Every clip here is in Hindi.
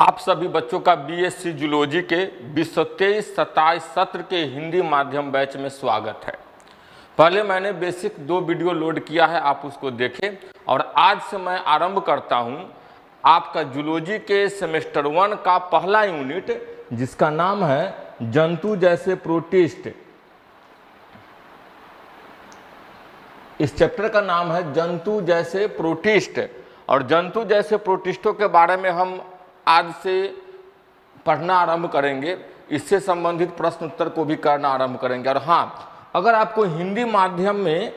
आप सभी बच्चों का बीएससी जूलॉजी के 2023-27 सत्र के हिंदी माध्यम बैच में स्वागत है। पहले मैंने बेसिक 2 वीडियो लोड किया है, आप उसको देखें। और आज से मैं आरंभ करता हूं आपका जूलॉजी के सेमेस्टर 1 का पहला यूनिट, जिसका नाम है जंतु जैसे प्रोटिस्ट। इस चैप्टर का नाम है जंतु जैसे प्रोटिस्ट। और जंतु जैसे प्रोटिस्टों के बारे में हम आज से पढ़ना आरंभ करेंगे। इससे संबंधित प्रश्न उत्तर को भी करना आरंभ करेंगे। और हाँ, अगर आपको हिंदी माध्यम में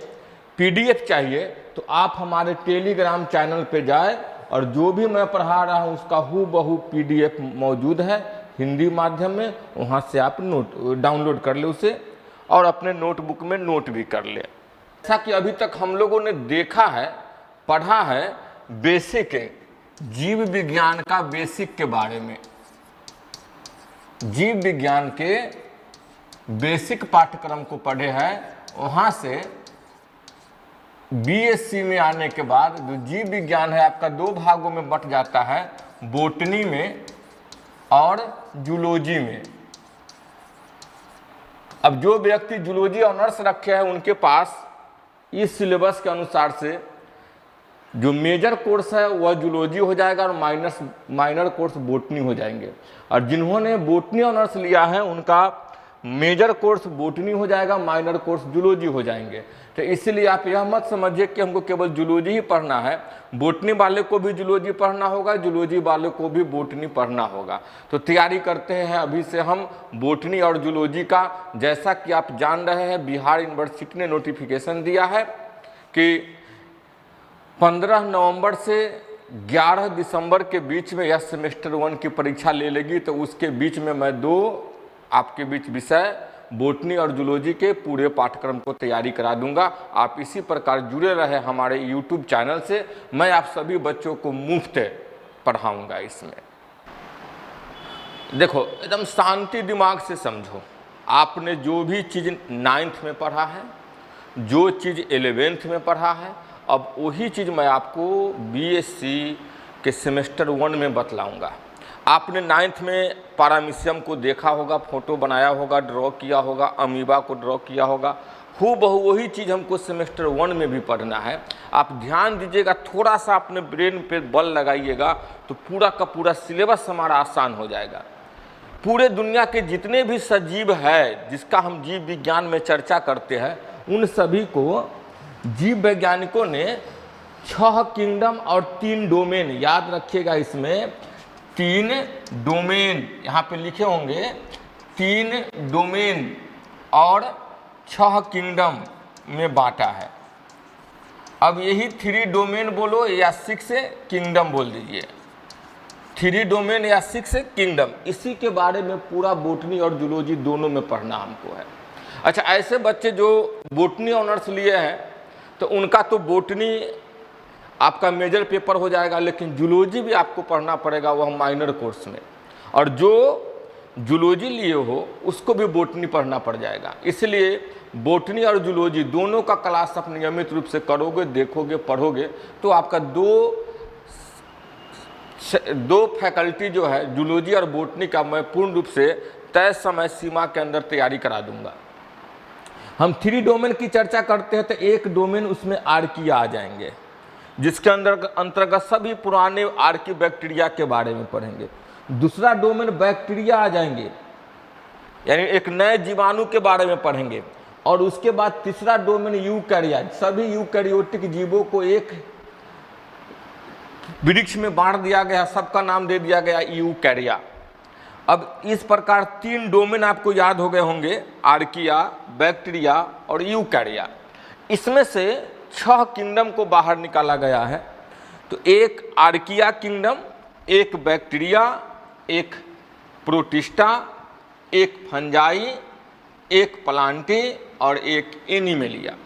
पीडीएफ चाहिए तो आप हमारे टेलीग्राम चैनल पे जाए और जो भी मैं पढ़ा रहा हूँ उसका हूबहू पीडीएफ मौजूद है हिंदी माध्यम में। वहाँ से आप डाउनलोड कर ले उसे और अपने नोटबुक में नोट भी कर ले। जैसा कि अभी तक हम लोगों ने देखा है, पढ़ा है बेसिक जीव विज्ञान का बेसिक के बारे में। जीव विज्ञान के बेसिक पाठ्यक्रम को पढ़े हैं। वहां से बीएससी में आने के बाद जो जीव विज्ञान है आपका 2 भागों में बंट जाता है, बोटनी में और जूलॉजी में। अब जो व्यक्ति जूलॉजी ऑनर्स रखे हैं उनके पास इस सिलेबस के अनुसार से जो मेजर कोर्स है वह जूलॉजी हो जाएगा और माइनर कोर्स बोटनी हो जाएंगे। और जिन्होंने बोटनी ऑनर्स लिया है उनका मेजर कोर्स बोटनी हो जाएगा, माइनर कोर्स जूलॉजी हो जाएंगे। तो इसलिए आप यह मत समझिए कि हमको केवल जूलॉजी ही पढ़ना है। बोटनी वाले को भी जूलॉजी पढ़ना होगा, जूलॉजी वाले को भी बोटनी पढ़ना होगा। तो तैयारी करते हैं अभी से हम बोटनी और जूलॉजी का। जैसा कि आप जान रहे हैं, बिहार यूनिवर्सिटी ने नोटिफिकेशन दिया है कि 15 नवंबर से 11 दिसंबर के बीच में यह सेमेस्टर 1 की परीक्षा ले लेगी। तो उसके बीच में मैं 2 आपके बीच विषय बोटनी और जूलॉजी के पूरे पाठ्यक्रम को तैयारी करा दूंगा। आप इसी प्रकार जुड़े रहे हमारे यूट्यूब चैनल से। मैं आप सभी बच्चों को मुफ्त पढ़ाऊंगा। इसमें देखो, एकदम शांति दिमाग से समझो। आपने जो भी चीज़ 9th में पढ़ा है, जो चीज़ 11th में पढ़ा है, अब वही चीज़ मैं आपको बीएससी के सेमेस्टर 1 में बतलाऊंगा। आपने 9th में पैरामीशियम को देखा होगा, फोटो बनाया होगा, ड्रॉ किया होगा, अमीबा को ड्रॉ किया होगा। हूबहू वही चीज़ हमको सेमेस्टर 1 में भी पढ़ना है। आप ध्यान दीजिएगा, थोड़ा सा अपने ब्रेन पे बल लगाइएगा तो पूरा का पूरा सिलेबस हमारा आसान हो जाएगा। पूरे दुनिया के जितने भी सजीव है जिसका हम जीव विज्ञान में चर्चा करते हैं, उन सभी को जीव वैज्ञानिकों ने 6 किंगडम और 3 डोमेन, याद रखिएगा इसमें 3 डोमेन यहाँ पे लिखे होंगे, 3 डोमेन और 6 किंगडम में बांटा है। अब यही 3 डोमेन बोलो या 6 किंगडम बोल दीजिए, 3 डोमेन या 6 किंगडम, इसी के बारे में पूरा बोटनी और जूलॉजी दोनों में पढ़ना हमको है। अच्छा, ऐसे बच्चे जो बोटनी ऑनर्स लिए हैं तो उनका तो बोटनी आपका मेजर पेपर हो जाएगा, लेकिन जूलॉजी भी आपको पढ़ना पड़ेगा, वह माइनर कोर्स में। और जो जूलॉजी लिए हो उसको भी बोटनी पढ़ना पड़ जाएगा। इसलिए बोटनी और जूलॉजी दोनों का क्लास आप नियमित रूप से करोगे, देखोगे, पढ़ोगे तो आपका दो फैकल्टी जो है जूलॉजी और बोटनी का मैं पूर्ण रूप से तय समय सीमा के अंदर तैयारी करा दूंगा। हम 3 डोमेन की चर्चा करते हैं तो एक डोमेन उसमें आर्किया आ जाएंगे, जिसके अंतर्गत सभी पुराने आर्की बैक्टीरिया के बारे में पढ़ेंगे। दूसरा डोमेन बैक्टीरिया आ जाएंगे, यानी एक नए जीवाणु के बारे में पढ़ेंगे। और उसके बाद तीसरा डोमेन यूकैरिया, सभी यूकैरियोटिक जीवों को एक वृक्ष में बांट दिया गया, सबका नाम दे दिया गया यूकैरिया। अब इस प्रकार 3 डोमेन आपको याद हो गए होंगे, आर्किया, बैक्टीरिया और यूकैरिया। इसमें से 6 किंगडम को बाहर निकाला गया है। तो एक आर्किया किंगडम, एक बैक्टीरिया, एक प्रोटिस्टा, एक फंजाई, एक प्लांटी और एक एनिमेलिया।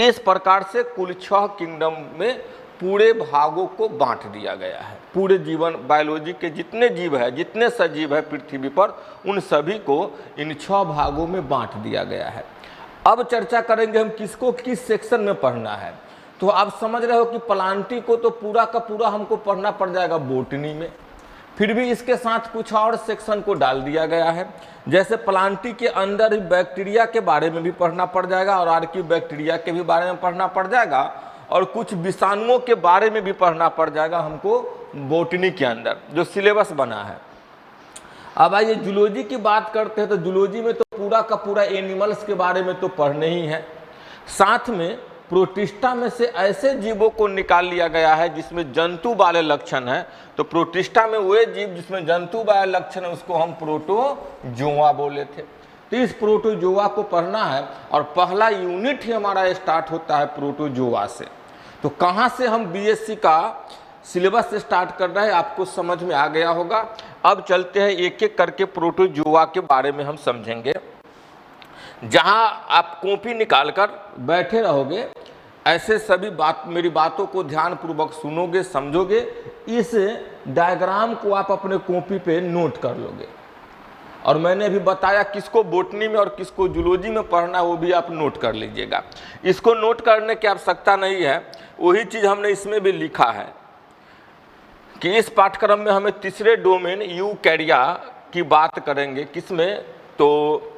इस प्रकार से कुल 6 किंगडम में पूरे भागों को बांट दिया गया है। पूरे जीवन बायोलॉजी के जितने जीव है, जितने सजीव है पृथ्वी पर, उन सभी को इन 6 भागों में बांट दिया गया है। अब चर्चा करेंगे हम किसको किस सेक्शन में पढ़ना है। तो आप समझ रहे हो कि प्लांटी को तो पूरा का पूरा हमको पढ़ना पड़ जाएगा बोटनी में, फिर भी इसके साथ कुछ और सेक्शन को डाल दिया गया है, जैसे प्लांटी के अंदर ही बैक्टीरिया के बारे में भी पढ़ना पड़ जाएगा और आर्की बैक्टीरिया के भी बारे में पढ़ना पड़ जाएगा और कुछ विषाणुओं के बारे में भी पढ़ना पड़ जाएगा हमको बॉटनी के अंदर जो सिलेबस बना है। अब आइए जूलॉजी की बात करते हैं, तो जूलॉजी में तो पूरा का पूरा एनिमल्स के बारे में तो पढ़ने ही है, साथ में प्रोटिस्टा में से ऐसे जीवों को निकाल लिया गया है जिसमें जंतु वाले लक्षण है। तो प्रोटिस्टा में वे जीव जिसमें जंतु वाले लक्षण है उसको हम प्रोटोजोआ बोले थे। तो इस प्रोटोजोआ को पढ़ना है और पहला यूनिट ही हमारा स्टार्ट होता है प्रोटोजोआ से। तो कहाँ से हम बीएससी का सिलेबस स्टार्ट कर रहे हैं आपको समझ में आ गया होगा। अब चलते हैं एक एक करके प्रोटोजोआ के बारे में हम समझेंगे। जहां आप कॉपी निकाल कर बैठे रहोगे, ऐसे सभी मेरी बातों को ध्यानपूर्वक सुनोगे, समझोगे, इस डायग्राम को आप अपने कॉपी पे नोट कर लोगे। और मैंने अभी बताया किसको बॉटनी में और किसको जूलॉजी में पढ़ना है वो भी आप नोट कर लीजिएगा। इसको नोट करने की आवश्यकता नहीं है, वही चीज़ हमने इसमें भी लिखा है कि इस पाठ्यक्रम में हमें तीसरे डोमेन यूकैरिया की बात करेंगे। किसमें? तो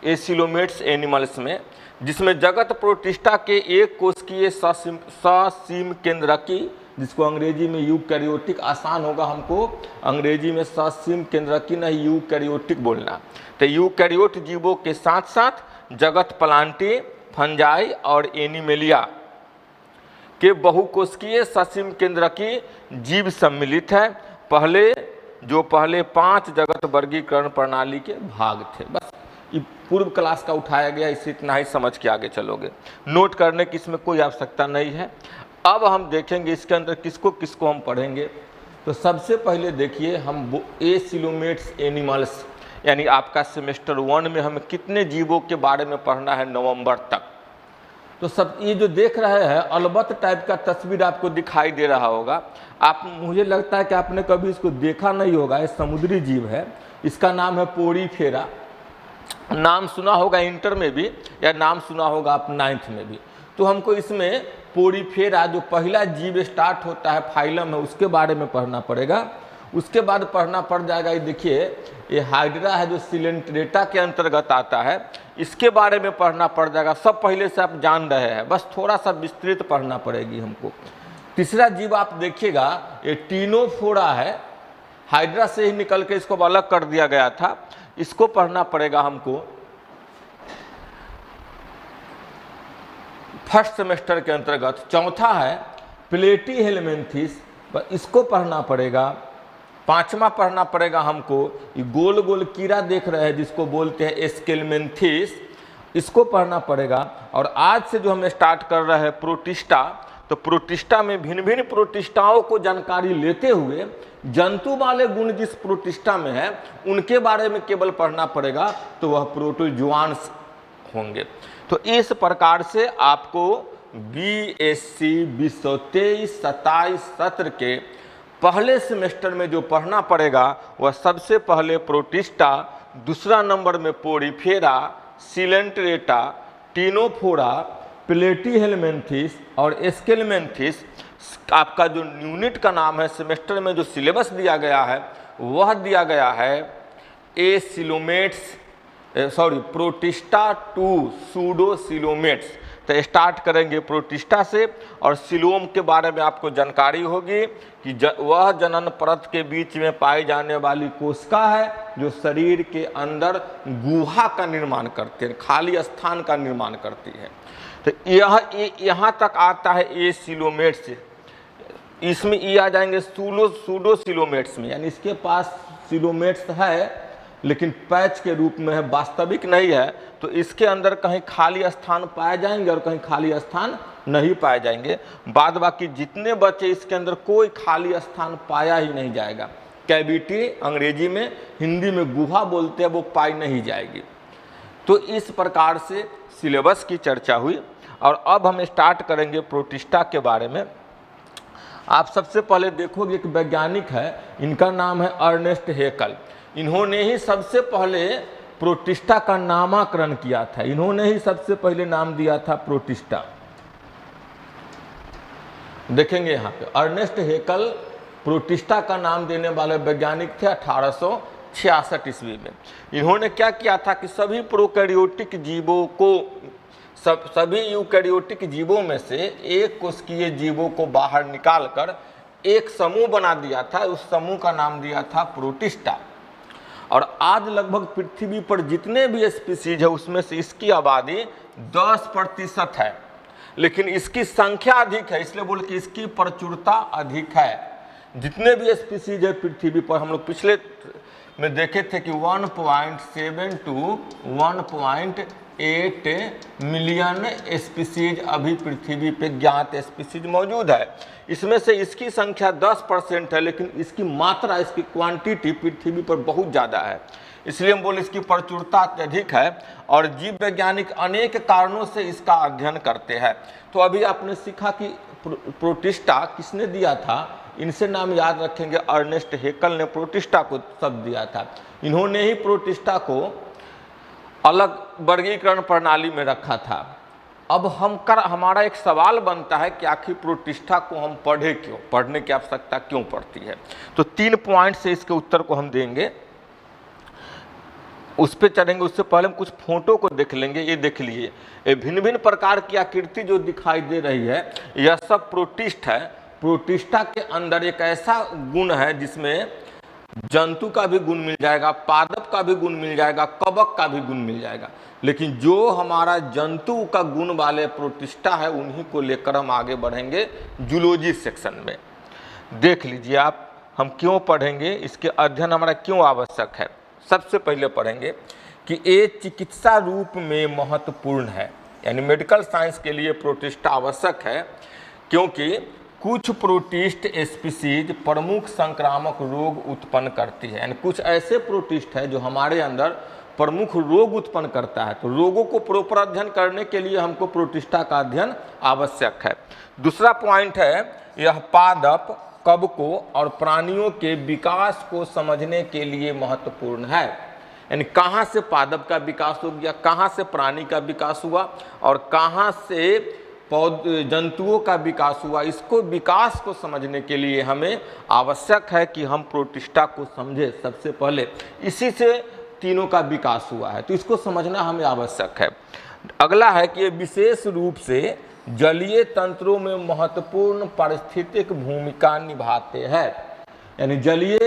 एसिलोमेट्स एनिमल्स में, जिसमें जगत प्रोटिस्टा के एक कोशिकीय ससीम केंद्रकी, जिसको अंग्रेजी में यूकैरियोटिक, आसान होगा हमको अंग्रेजी में ससीम केंद्रकी नहीं यूकैरियोटिक बोलना। तो यूकैरियोट जीवों के साथ साथ जगत प्लांटी, फंजाई और एनिमेलिया के बहुकोशिकीय ससीम केंद्रकी जीव सम्मिलित है। पहले 5 जगत वर्गीकरण प्रणाली के भाग थे। बस ये पूर्व क्लास का उठाया गया, इससे इतना ही समझ के आगे चलोगे। नोट करने की इसमें कोई आवश्यकता नहीं है। अब हम देखेंगे इसके अंदर किसको किसको हम पढ़ेंगे। तो सबसे पहले देखिए हम एसिलोमेट्स एनिमल्स, यानी आपका सेमेस्टर 1 में हमें कितने जीवों के बारे में पढ़ना है नवंबर तक। तो सब ये जो देख रहे हैं अलबत टाइप का तस्वीर आपको दिखाई दे रहा होगा। मुझे लगता है कि आपने कभी इसको देखा नहीं होगा। ये समुद्री जीव है, इसका नाम है पोरीफेरा। नाम सुना होगा इंटर में भी या नाम सुना होगा आप 9th में भी। तो हमको इसमें पोरीफेरा जो पहला जीव स्टार्ट होता है फाइलम है उसके बारे में पढ़ना पड़ेगा। उसके बाद पढ़ना पड़ जाएगा, ये देखिए ये हाइड्रा है जो सिलेंट्रेटा के अंतर्गत आता है, इसके बारे में पढ़ना पड़ जाएगा। सब पहले से आप जान रहे हैं, बस थोड़ा सा विस्तृत पढ़ना पड़ेगी हमको। तीसरा जीव आप देखिएगा ये टीनोफोरा है, हाइड्रा से ही निकल के इसको अलग कर दिया गया था, इसको पढ़ना पड़ेगा हमको फर्स्ट सेमेस्टर के अंतर्गत। चौथा है प्लेटी हेलमेंथिस, इसको पढ़ना पड़ेगा। 5वां पढ़ना पड़ेगा हमको ये गोल गोल कीड़ा देख रहे हैं जिसको बोलते हैं एस्केलमेंथिस, इसको पढ़ना पड़ेगा। और आज से जो हम स्टार्ट कर रहे हैं प्रोटिस्टा, तो प्रोटिस्टा में भिन्न भिन्न प्रोटिस्टाओं को जानकारी लेते हुए जंतु वाले गुण जिस प्रोटिस्टा में है उनके बारे में केवल पढ़ना पड़ेगा, तो वह प्रोटोजोआन्स होंगे। तो इस प्रकार से आपको बीएससी 2023-27 सत्र के पहले सेमेस्टर में जो पढ़ना पड़ेगा वह सबसे पहले प्रोटिस्टा, दूसरा नंबर में पोरीफेरा, सिलेंट्रेटा, टीनोफोरा, प्लेटीहेलमेंथिस और एस्केलमेंथिस। आपका जो यूनिट का नाम है सेमेस्टर में जो सिलेबस दिया गया है वह दिया गया है प्रोटिस्टा टू सूडोसिलोमेट्स। तो स्टार्ट करेंगे प्रोटिस्टा से और सिलोम के बारे में आपको जानकारी होगी कि वह जनन परत के बीच में पाई जाने वाली कोशिका है जो शरीर के अंदर गुहा का निर्माण करते हैं, खाली स्थान का निर्माण करती है। तो यहाँ तक आता है एसिलोमेट्स, इसमें ये आ जाएंगे सूडोसिलोमेट्स में, यानी इसके पास सिलोमेट्स है लेकिन पैच के रूप में है, वास्तविक नहीं है। तो इसके अंदर कहीं खाली स्थान पाए जाएंगे और कहीं खाली स्थान नहीं पाए जाएंगे। बाद बाकी जितने बचे इसके अंदर कोई खाली स्थान पाया ही नहीं जाएगा। कैविटी अंग्रेजी में, हिंदी में गुहा बोलते हैं, वो पाई नहीं जाएगी। तो इस प्रकार से सिलेबस की चर्चा हुई और अब हम स्टार्ट करेंगे प्रोटिस्टा के बारे में। आप सबसे पहले देखोगे एक वैज्ञानिक है, इनका नाम है अर्नेस्ट हेकल। इन्होंने ही सबसे पहले प्रोटिस्टा का नामकरण किया था, इन्होंने ही सबसे पहले नाम दिया था प्रोटिस्टा। देखेंगे यहाँ पे अर्नेस्ट हेकल प्रोटिस्टा का नाम देने वाले वैज्ञानिक थे 1866 ईस्वी में। इन्होंने क्या किया था कि सभी प्रोकैरियोटिक जीवों को, सभी यूकैरियोटिक जीवों में से एक कोशिकीय जीवों को बाहर निकालकर एक समूह बना दिया था। उस समूह का नाम दिया था प्रोटिस्टा। और आज लगभग पृथ्वी पर जितने भी स्पीसीज है उसमें से इसकी आबादी 10% है, लेकिन इसकी संख्या अधिक है, इसलिए बोल कि इसकी प्रचुरता अधिक है। जितने भी स्पीसीज है पृथ्वी पर, हम लोग पिछले में देखे थे कि 1.7 to 1.8 मिलियन स्पीसीज अभी पृथ्वी पे ज्ञात स्पीसीज मौजूद है। इसमें से इसकी संख्या 10% है, लेकिन इसकी मात्रा, इसकी क्वांटिटी पृथ्वी पर बहुत ज़्यादा है, इसलिए हम बोले इसकी प्रचुरता अत्यधिक है। और जीव वैज्ञानिक अनेक कारणों से इसका अध्ययन करते हैं। तो अभी आपने सीखा कि प्रोटिस्टा किसने दिया था, इनसे नाम याद रखेंगे। अर्नेस्ट हेकल ने प्रोटिस्टा को शब्द दिया था। इन्होंने ही प्रोटिस्टा को अलग वर्गीकरण प्रणाली में रखा था। अब हमारा एक सवाल बनता है कि आखिर प्रोटिस्टा को हम पढ़े क्यों, पढ़ने की आवश्यकता क्यों पड़ती है। तो 3 पॉइंट से इसके उत्तर को हम देंगे, उस पर चलेंगे। उससे पहले हम कुछ फोटो को देख लेंगे। ये देख लीजिए, ये भिन्न भिन्न प्रकार की आकृति जो दिखाई दे रही है, यह सब प्रोटिस्ट है। प्रोटिस्टा के अंदर एक ऐसा गुण है जिसमें जंतु का भी गुण मिल जाएगा, पादप का भी गुण मिल जाएगा, कवक का भी गुण मिल जाएगा। लेकिन जो हमारा जंतु का गुण वाले प्रोटिस्टा है, उन्हीं को लेकर हम आगे बढ़ेंगे जूलॉजी सेक्शन में। देख लीजिए आप, हम क्यों पढ़ेंगे, इसके अध्ययन हमारा क्यों आवश्यक है। सबसे पहले पढ़ेंगे कि ये चिकित्सा रूप में महत्वपूर्ण है, यानी मेडिकल साइंस के लिए प्रोटिस्टा आवश्यक है, क्योंकि कुछ प्रोटिस्ट स्पीसीज प्रमुख संक्रामक रोग उत्पन्न करती है। यानी कुछ ऐसे प्रोटिस्ट है जो हमारे अंदर प्रमुख रोग उत्पन्न करता है। तो रोगों को प्रॉपर अध्ययन करने के लिए हमको प्रोटिस्टा का अध्ययन आवश्यक है। दूसरा पॉइंट है, यह पादप, कवकों और प्राणियों के विकास को समझने के लिए महत्वपूर्ण है। यानी कहाँ से पादप का विकास हो गया, कहाँ से प्राणी का विकास हुआ और कहाँ से जंतुओं का विकास हुआ, इसको विकास को समझने के लिए हमें आवश्यक है कि हम प्रोटिस्टा को समझें। सबसे पहले इसी से तीनों का विकास हुआ है, तो इसको समझना हमें आवश्यक है। अगला है कि ये विशेष रूप से जलीय तंत्रों में महत्वपूर्ण पारिस्थितिक भूमिका निभाते हैं। यानी जलीय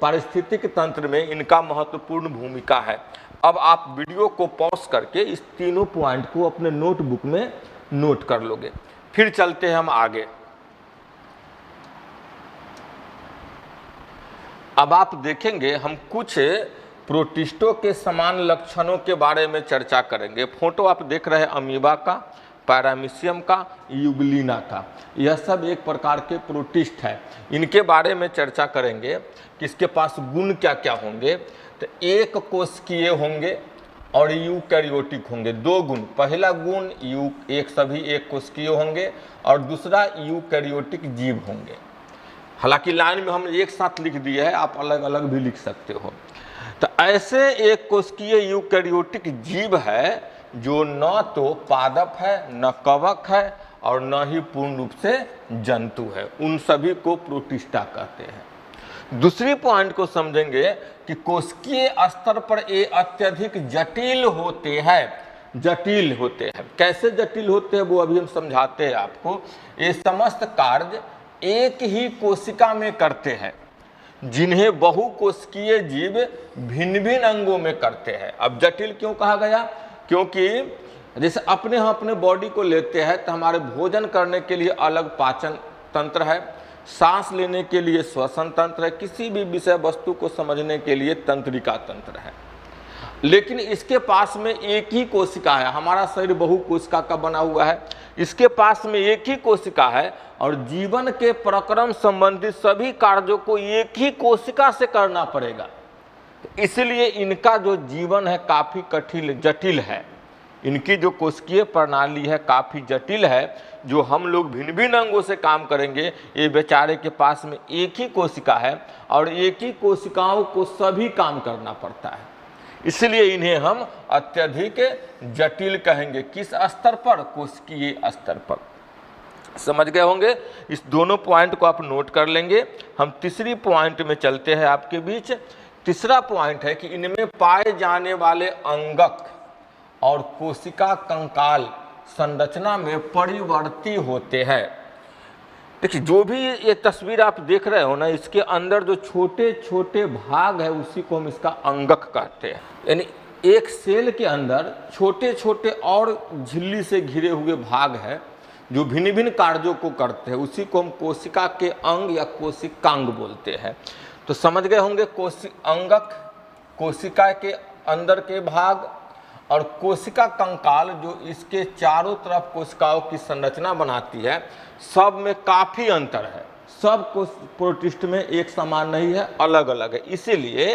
पारिस्थितिक तंत्र में इनका महत्वपूर्ण भूमिका है। अब आप वीडियो को पॉज करके इस तीनों पॉइंट को अपने नोटबुक में नोट कर लोगे। फिर चलते हैं हम आगे। अब आप देखेंगे हम कुछ प्रोटिस्टों के समान लक्षणों के बारे में चर्चा करेंगे। फोटो आप देख रहे हैं अमीबा का, पैरामीशियम का, यूग्लिना का, यह सब एक प्रकार के प्रोटिस्ट है। इनके बारे में चर्चा करेंगे कि इसके पास गुण क्या क्या होंगे। तो एक कोशिकीय होंगे और यूकैरियोटिक होंगे। 2 गुण, पहला गुण सभी एक कोशिकीय होंगे और दूसरा यूकैरियोटिक जीव होंगे। हालांकि लाइन में हम एक साथ लिख दिए है, आप अलग अलग भी लिख सकते हो। तो ऐसे एक कोशिकीय यूकैरियोटिक जीव है जो न तो पादप है, न कवक है और न ही पूर्ण रूप से जंतु है। उन सभी को प्रोटिस्टा कहते हैं। दूसरी पॉइंट को समझेंगे कि कोशिकीय स्तर पर ये अत्यधिक जटिल होते हैं। जटिल होते हैं, कैसे जटिल होते हैं वो अभी हम समझाते हैं आपको। ये समस्त कार्य एक ही कोशिका में करते हैं, जिन्हें बहुकोशिकीय जीव भिन्न भिन्न अंगों में करते हैं। अब जटिल क्यों कहा गया, क्योंकि जैसे अपने बॉडी को लेते हैं तो हमारे भोजन करने के लिए अलग पाचन तंत्र है, सांस लेने के लिए श्वसन तंत्र है, किसी भी विषय वस्तु को समझने के लिए तंत्रिका तंत्र है। लेकिन इसके पास में एक ही कोशिका है। हमारा शरीर बहुकोशिका का बना हुआ है, इसके पास में एक ही कोशिका है और जीवन के प्रक्रम संबंधित सभी कार्यों को एक ही कोशिका से करना पड़ेगा। इसलिए इनका जो जीवन है काफ़ी कठिन जटिल है। इनकी जो कोशिकीय प्रणाली है काफ़ी जटिल है, जो हम लोग भिन्न भिन्न अंगों से काम करेंगे। ये बेचारे के पास में एक ही कोशिका है और एक ही कोशिकाओं को सभी काम करना पड़ता है, इसलिए इन्हें हम अत्यधिक जटिल कहेंगे। किस स्तर पर? कोशिकीय स्तर पर। समझ गए होंगे। इस दोनों पॉइंट को आप नोट कर लेंगे। हम तीसरी पॉइंट में चलते हैं आपके बीच। तीसरा पॉइंट है कि इनमें पाए जाने वाले अंगक और कोशिका कंकाल संरचना में परिवर्ती होते हैं। देखिए, जो भी ये तस्वीर आप देख रहे हो ना, इसके अंदर जो छोटे छोटे भाग है उसी को हम इसका अंगक कहते हैं। यानी एक सेल के अंदर छोटे छोटे और झिल्ली से घिरे हुए भाग है जो भिन्न भिन्न कार्यों को करते हैं, उसी को हम कोशिका के अंग या कोशिकांग बोलते हैं। तो समझ गए होंगे, अंगक कोशिका के अंदर के भाग और कोशिका कंकाल जो इसके चारों तरफ कोशिकाओं की संरचना बनाती है, सब में काफ़ी अंतर है। सब प्रोटिस्ट में एक समान नहीं है, अलग अलग है। इसीलिए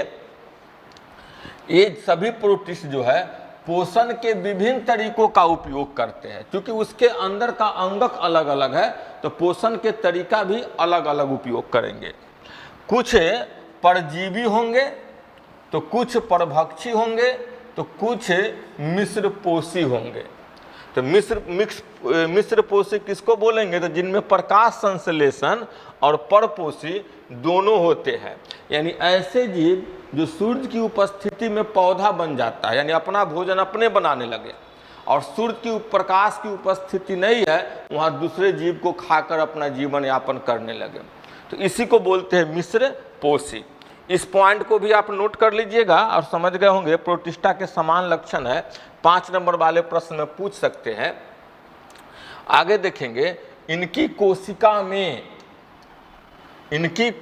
ये सभी प्रोटिस्ट जो है पोषण के विभिन्न तरीकों का उपयोग करते हैं। क्योंकि उसके अंदर का अंगक अलग अलग है तो पोषण के तरीका भी अलग अलग उपयोग करेंगे। कुछ परजीवी होंगे तो कुछ परभक्षी होंगे तो कुछ मिश्रपोषी होंगे। तो मिश्रपोषी किसको बोलेंगे? तो जिनमें प्रकाश संश्लेषण और परपोषी दोनों होते हैं। यानी ऐसे जीव जो सूर्य की उपस्थिति में पौधा बन जाता है, यानी अपना भोजन अपने बनाने लगे, और सूर्य की प्रकाश की उपस्थिति नहीं है, वहाँ दूसरे जीव को खाकर अपना जीवन यापन करने लगे, तो इसी को बोलते हैं मिश्रपोषी। इस पॉइंट को भी आप नोट कर लीजिएगा और समझ गए होंगे प्रोटिस्टा के समान लक्षण है। 5 नंबर वाले प्रश्न में पूछ सकते हैं। आगे देखेंगे, इनकी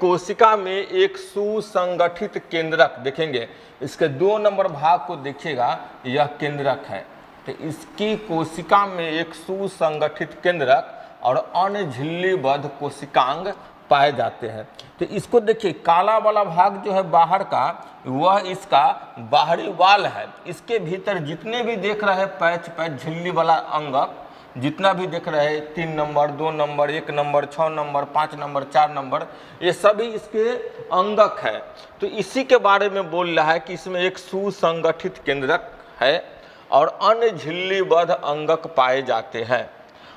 कोशिका में एक सुसंगठित केंद्रक, देखेंगे इसके 2 नंबर भाग को देखिएगा, यह केंद्रक है। तो इसकी कोशिका में एक सुसंगठित केंद्रक और अन्य झिल्लीबद्ध कोशिकांग पाए जाते हैं। तो इसको देखिए, काला वाला भाग जो है बाहर का, वह इसका बाहरी वाल है। इसके भीतर जितने भी देख रहे हैं पैच झिल्ली वाला अंगक, जितना भी देख रहे हैं 3 number 2 number 1 number 6 number 5 number 4 number, ये सभी इसके अंगक है। तो इसी के बारे में बोल रहा है कि इसमें एक सुसंगठित केंद्रक है और अन्य झिल्लीबद्ध अंगक पाए जाते हैं।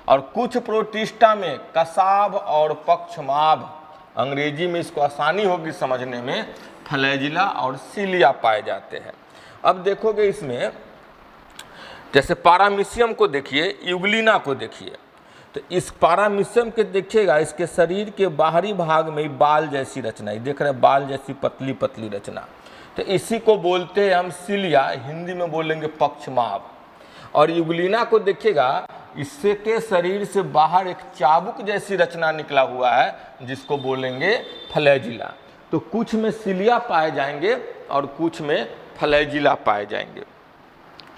और कुछ प्रोटिस्टा में कसाब और पक्षमाभ, अंग्रेजी में इसको आसानी होगी समझने में, फ्लैजिला और सिलिया पाए जाते हैं। अब देखोगे इसमें, जैसे पारामीशियम को देखिए, यूग्लिना को देखिए, तो इस पारामीशियम के देखिएगा, इसके शरीर के बाहरी भाग में बाल जैसी रचना, देख रहे हैं बाल जैसी पतली पतली रचना, तो इसी को बोलते हैं हम सिलिया, हिंदी में बोलेंगे पक्षमाभ। और यूग्लिना को देखिएगा, इससे के शरीर से बाहर एक चाबुक जैसी रचना निकला हुआ है जिसको बोलेंगे फ्लैजिला। तो कुछ में सिलिया पाए जाएंगे और कुछ में फ्लैजिला पाए जाएंगे।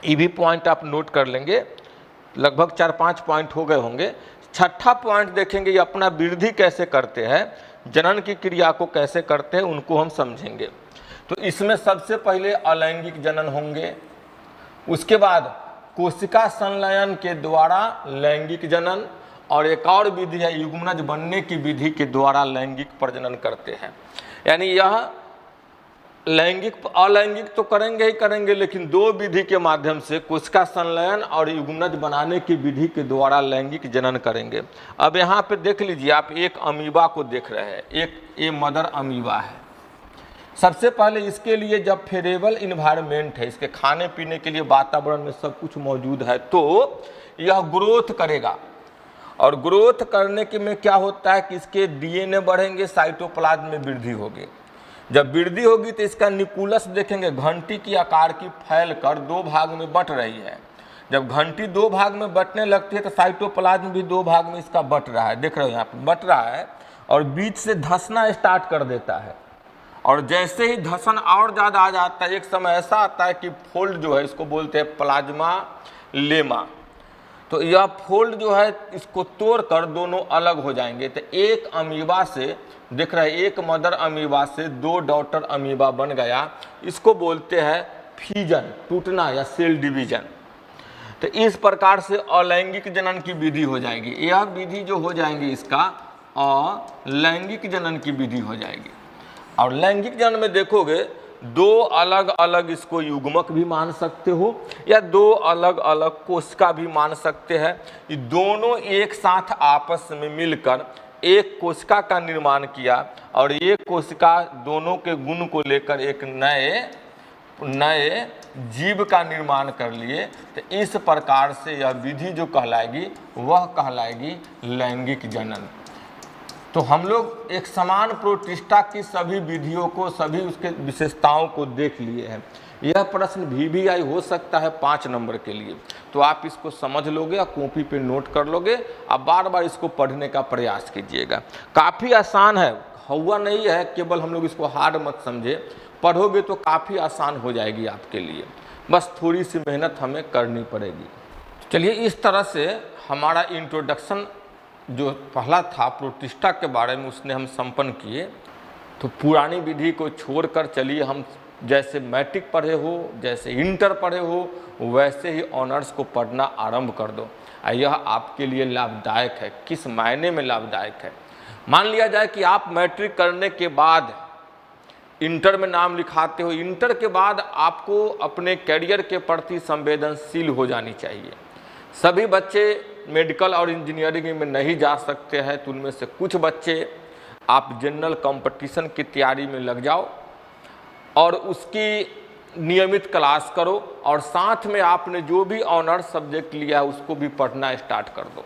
ये भी पॉइंट आप नोट कर लेंगे। लगभग 4-5 पॉइंट हो गए होंगे। छठा पॉइंट देखेंगे, ये अपना वृद्धि कैसे करते हैं, जनन की क्रिया को कैसे करते हैं, उनको हम समझेंगे। तो इसमें सबसे पहले अलैंगिक जनन होंगे, उसके बाद कोशिका संलयन के द्वारा लैंगिक जनन, और एक और विधि है युग्मनज बनने की विधि के द्वारा लैंगिक प्रजनन करते हैं। यानी यह अलैंगिक तो करेंगे ही करेंगे, लेकिन 2 विधि के माध्यम से कोशिका संलयन और युग्मनज बनाने की विधि के द्वारा लैंगिक जनन करेंगे। अब यहाँ पे देख लीजिए, आप एक अमीबा को देख रहे हैं, एक ये मदर अमीबा है। सबसे पहले इसके लिए जब फेवरेबल इन्वायरमेंट है, इसके खाने पीने के लिए वातावरण में सब कुछ मौजूद है, तो यह ग्रोथ करेगा। और ग्रोथ करने के में क्या होता है कि इसके डीएनए बढ़ेंगे, साइटोप्लाज्म में वृद्धि होगी। जब वृद्धि होगी तो इसका न्यूक्लियस देखेंगे घंटी की आकार की फैल कर 2 भाग में बट रही है। जब घंटी 2 भाग में बटने लगती है तो साइटोप्लाज्म भी 2 भाग में इसका बट रहा है, देख रहे हो यहाँ पे बट रहा है, और बीच से धंसना स्टार्ट कर देता है। और जैसे ही धसन और ज़्यादा आ जाता है, एक समय ऐसा आता है कि फोल्ड जो है, इसको बोलते हैं प्लाज्मा लेमा, तो यह फोल्ड जो है इसको तोड़कर दोनों अलग हो जाएंगे। तो एक अमीबा से, देख रहे हैं, एक मदर अमीबा से 2 डॉटर अमीबा बन गया, इसको बोलते हैं फ्यूजन, टूटना या सेल डिवीजन। तो इस प्रकार से अलैंगिक जनन की विधि हो जाएगी। यह विधि जो हो जाएंगी इसका अलैंगिक जनन की विधि हो जाएगी। और लैंगिक जनन में देखोगे दो अलग अलग इसको युग्मक भी मान सकते हो या दो अलग अलग कोशिका भी मान सकते हैं। ये दोनों एक साथ आपस में मिलकर एक कोशिका का निर्माण किया और एक कोशिका दोनों के गुण को लेकर एक नए जीव का निर्माण कर लिए। तो इस प्रकार से यह विधि जो कहलाएगी वह कहलाएगी लैंगिक जनन। तो हम लोग एक समान प्रोटिष्ठा की सभी विधियों को, सभी उसके विशेषताओं को देख लिए हैं। यह प्रश्न VVI हो सकता है 5 नंबर के लिए, तो आप इसको समझ लोगे और कॉपी पे नोट कर लोगे। आप बार बार इसको पढ़ने का प्रयास कीजिएगा। काफ़ी आसान है, हुआ नहीं है, केवल हम लोग इसको हार्ड मत समझे। पढ़ोगे तो काफ़ी आसान हो जाएगी आपके लिए, बस थोड़ी सी मेहनत हमें करनी पड़ेगी। चलिए, इस तरह से हमारा इंट्रोडक्शन जो पहला था प्रोटिष्ठा के बारे में उसने हम संपन्न किए। तो पुरानी विधि को छोड़कर चलिए हम जैसे मैट्रिक पढ़े हो, जैसे इंटर पढ़े हो, वैसे ही ऑनर्स को पढ़ना आरंभ कर दो। यह आपके लिए लाभदायक है। किस मायने में लाभदायक है? मान लिया जाए कि आप मैट्रिक करने के बाद इंटर में नाम लिखाते हो। इंटर के बाद आपको अपने करियर के प्रति संवेदनशील हो जानी चाहिए। सभी बच्चे मेडिकल और इंजीनियरिंग में नहीं जा सकते हैं, तो उनमें से कुछ बच्चे आप जनरल कंपटीशन की तैयारी में लग जाओ और उसकी नियमित क्लास करो और साथ में आपने जो भी ऑनर्स सब्जेक्ट लिया है उसको भी पढ़ना स्टार्ट कर दो।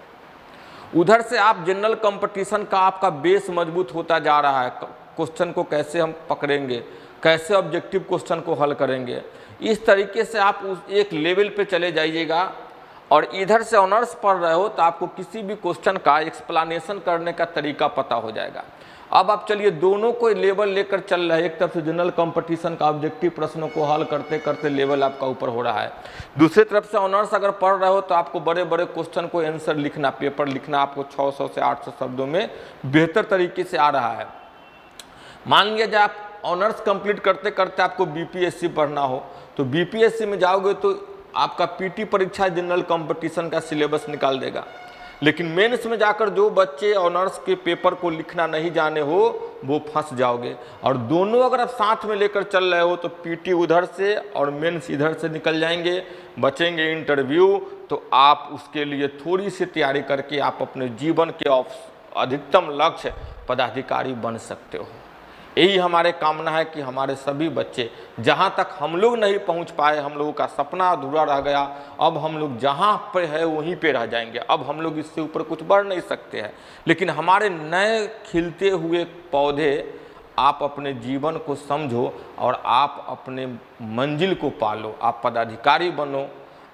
उधर से आप जनरल कंपटीशन का आपका बेस मजबूत होता जा रहा है। क्वेश्चन को कैसे हम पकड़ेंगे, कैसे ऑब्जेक्टिव क्वेश्चन को हल करेंगे, इस तरीके से आप उस एक लेवल पे चले जाइएगा। और इधर से ऑनर्स पढ़ रहे हो तो आपको किसी भी क्वेश्चन का एक्सप्लेनेशन करने का तरीका पता हो जाएगा। अब आप चलिए दोनों को लेवल लेकर चल रहे हैं। एक तरफ से जनरल कंपटीशन का ऑब्जेक्टिव प्रश्नों को हल करते करते लेवल आपका ऊपर हो रहा है, दूसरी तरफ से ऑनर्स अगर पढ़ रहे हो तो आपको बड़े बड़े क्वेश्चन को आंसर लिखना, पेपर लिखना आपको 600 से 800 शब्दों में बेहतर तरीके से आ रहा है। मान लिया जाए आप ऑनर्स कंप्लीट करते करते आपको BPSC पढ़ना हो, तो BPSC में जाओगे तो आपका PT परीक्षा जनरल कंपटीशन का सिलेबस निकाल देगा। लेकिन मेंस में जाकर जो बच्चे ऑनर्स के पेपर को लिखना नहीं जाने हो वो फंस जाओगे। और दोनों अगर आप साथ में लेकर चल रहे हो तो PT उधर से और मेंस इधर से निकल जाएंगे, बचेंगे इंटरव्यू। तो आप उसके लिए थोड़ी सी तैयारी करके आप अपने जीवन के अधिकतम लक्ष्य पदाधिकारी बन सकते हो। यही हमारे कामना है कि हमारे सभी बच्चे जहाँ तक हम लोग नहीं पहुँच पाए, हम लोगों का सपना अधूरा रह गया, अब हम लोग जहाँ पे है वहीं पे रह जाएंगे। अब हम लोग इससे ऊपर कुछ बढ़ नहीं सकते हैं। लेकिन हमारे नए खिलते हुए पौधे, आप अपने जीवन को समझो और आप अपने मंजिल को पालो। आप पदाधिकारी बनो,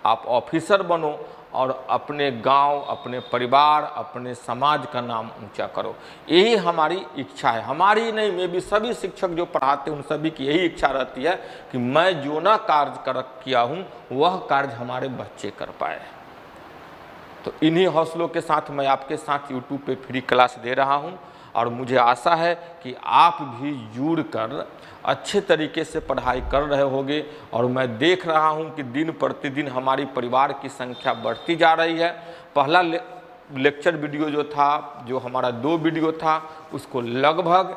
आप ऑफिसर बनो और अपने गांव, अपने परिवार, अपने समाज का नाम ऊंचा करो। यही हमारी इच्छा है। हमारी नहीं, मैं भी सभी शिक्षक जो पढ़ाते हैं उन सभी की यही इच्छा रहती है कि मैं जो ना कार्य किया हूँ वह कार्य हमारे बच्चे कर पाए। तो इन्हीं हौसलों के साथ मैं आपके साथ YouTube पे फ्री क्लास दे रहा हूँ और मुझे आशा है कि आप भी जुड़कर अच्छे तरीके से पढ़ाई कर रहे होंगे। और मैं देख रहा हूं कि दिन प्रतिदिन हमारी परिवार की संख्या बढ़ती जा रही है। पहला लेक्चर वीडियो जो था, जो हमारा 2 वीडियो था, उसको लगभग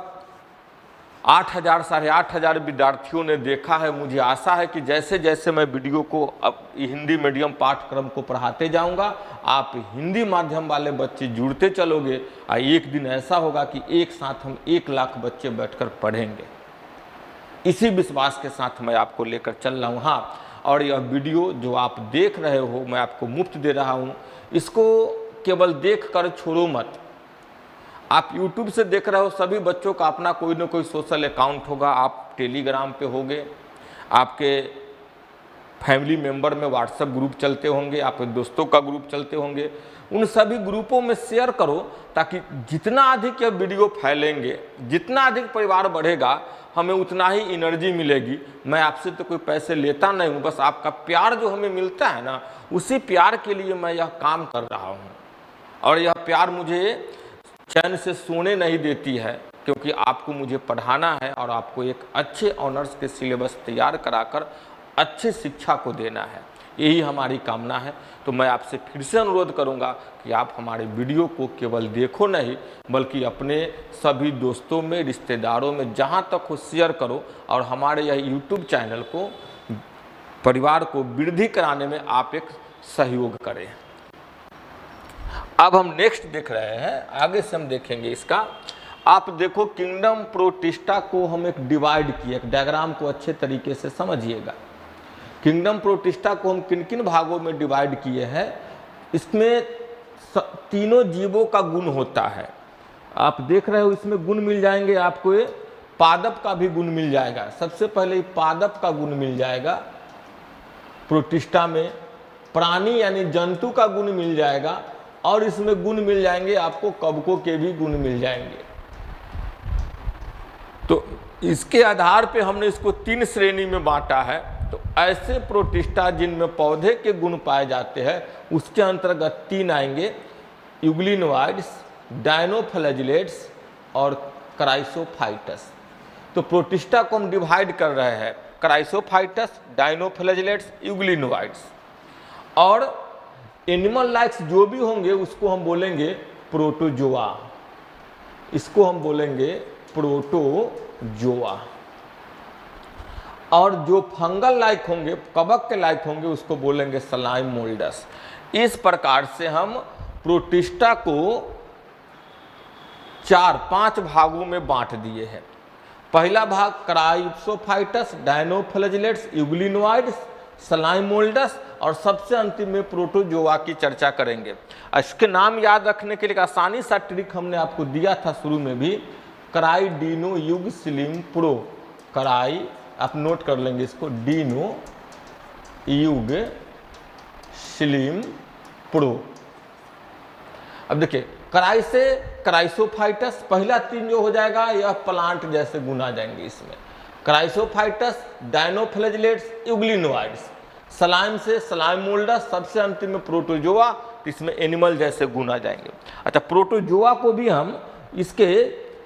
8,000 साढ़े 8,000 विद्यार्थियों ने देखा है। मुझे आशा है कि जैसे जैसे मैं वीडियो को अब हिंदी मीडियम पाठ्यक्रम को पढ़ाते जाऊंगा, आप हिंदी माध्यम वाले बच्चे जुड़ते चलोगे और एक दिन ऐसा होगा कि एक साथ हम 1 लाख बच्चे बैठकर पढ़ेंगे। इसी विश्वास के साथ मैं आपको लेकर चल रहा हूँ। हाँ, और यह वीडियो जो आप देख रहे हो मैं आपको मुफ्त दे रहा हूँ, इसको केवल देख कर छोड़ो मत। आप YouTube से देख रहे हो, सभी बच्चों का अपना कोई ना कोई सोशल अकाउंट होगा। आप टेलीग्राम पे होंगे, आपके फैमिली मेंबर में व्हाट्सएप ग्रुप चलते होंगे, आपके दोस्तों का ग्रुप चलते होंगे। उन सभी ग्रुपों में शेयर करो ताकि जितना अधिक यह वीडियो फैलेंगे, जितना अधिक परिवार बढ़ेगा, हमें उतना ही एनर्जी मिलेगी। मैं आपसे तो कोई पैसे लेता नहीं हूँ, बस आपका प्यार जो हमें मिलता है ना, उसी प्यार के लिए मैं यह काम कर रहा हूँ। और यह प्यार मुझे चैन से सोने नहीं देती है, क्योंकि आपको मुझे पढ़ाना है और आपको एक अच्छे ऑनर्स के सिलेबस तैयार कराकर अच्छी शिक्षा को देना है। यही हमारी कामना है। तो मैं आपसे फिर से अनुरोध करूंगा कि आप हमारे वीडियो को केवल देखो नहीं, बल्कि अपने सभी दोस्तों में, रिश्तेदारों में जहां तक हो शेयर करो, और हमारे यह यूट्यूब चैनल को, परिवार को वृद्धि कराने में आप एक सहयोग करें। अब हम नेक्स्ट देख रहे हैं, आगे से हम देखेंगे इसका। आप देखो, किंगडम प्रोटिस्टा को हम एक डिवाइड किए, एक डायग्राम को अच्छे तरीके से समझिएगा। किंगडम प्रोटिस्टा को हम किन किन भागों में डिवाइड किए हैं। इसमें तीनों जीवों का गुण होता है, आप देख रहे हो। इसमें गुण मिल जाएंगे आपको, ये पादप का भी गुण मिल जाएगा। सबसे पहले पादप का गुण मिल जाएगा प्रोटिस्टा में, प्राणी यानी जंतु का गुण मिल जाएगा, और इसमें गुण मिल जाएंगे आपको कवकों के भी गुण मिल जाएंगे। तो इसके आधार पे हमने इसको 3 श्रेणी में बांटा है। तो ऐसे प्रोटिस्टा जिनमें पौधे के गुण पाए जाते हैं, उसके अंतर्गत 3 आएंगे, यूग्लिनोइड्स, डायनोफ्लैजिलेट्स और क्राइसोफाइटस। तो प्रोटिस्टा को हम डिवाइड कर रहे हैं, क्राइसोफाइटस, डायनोफ्लैजिलेट्स, यूग्लिनोइड्स। और एनिमल लाइक्स जो भी होंगे उसको हम बोलेंगे प्रोटोजोआ, इसको हम बोलेंगे प्रोटोजोआ। और जो फंगल लाइक होंगे, कवक के लाइक होंगे, उसको बोलेंगे स्लाइम मोल्डस। इस प्रकार से हम प्रोटिस्टा को 4-5 भागों में बांट दिए हैं। पहला भाग क्राइसोफाइटस, डायनोफ्लैजिलेट्स, यूग्लिनोइड्स, स्लाइम मोल्डस, और सबसे अंतिम में प्रोटोजोआ की चर्चा करेंगे। इसके नाम याद रखने के लिए आसानी सा ट्रिक हमने आपको दिया था शुरू में भी, क्राइडिनो युग स्लिम प्रो। क्राई, आप नोट कर लेंगे इसको, डीनो युग स्लिम प्रो। अब देखिए, क्राई से क्राइसोफाइटस, पहला 3 जो हो जाएगा यह प्लांट जैसे गुण आ जाएंगे इसमें। क्राइसोफाइटस, डायनोफ्लैजिलेट्स, यूग्लिनोइड्स, स्लाइम से स्लाइम मोल्डस, सबसे अंतिम में प्रोटोजोआ, इसमें एनिमल जैसे गुण आ जाएंगे। अच्छा, प्रोटोजोआ को भी हम इसके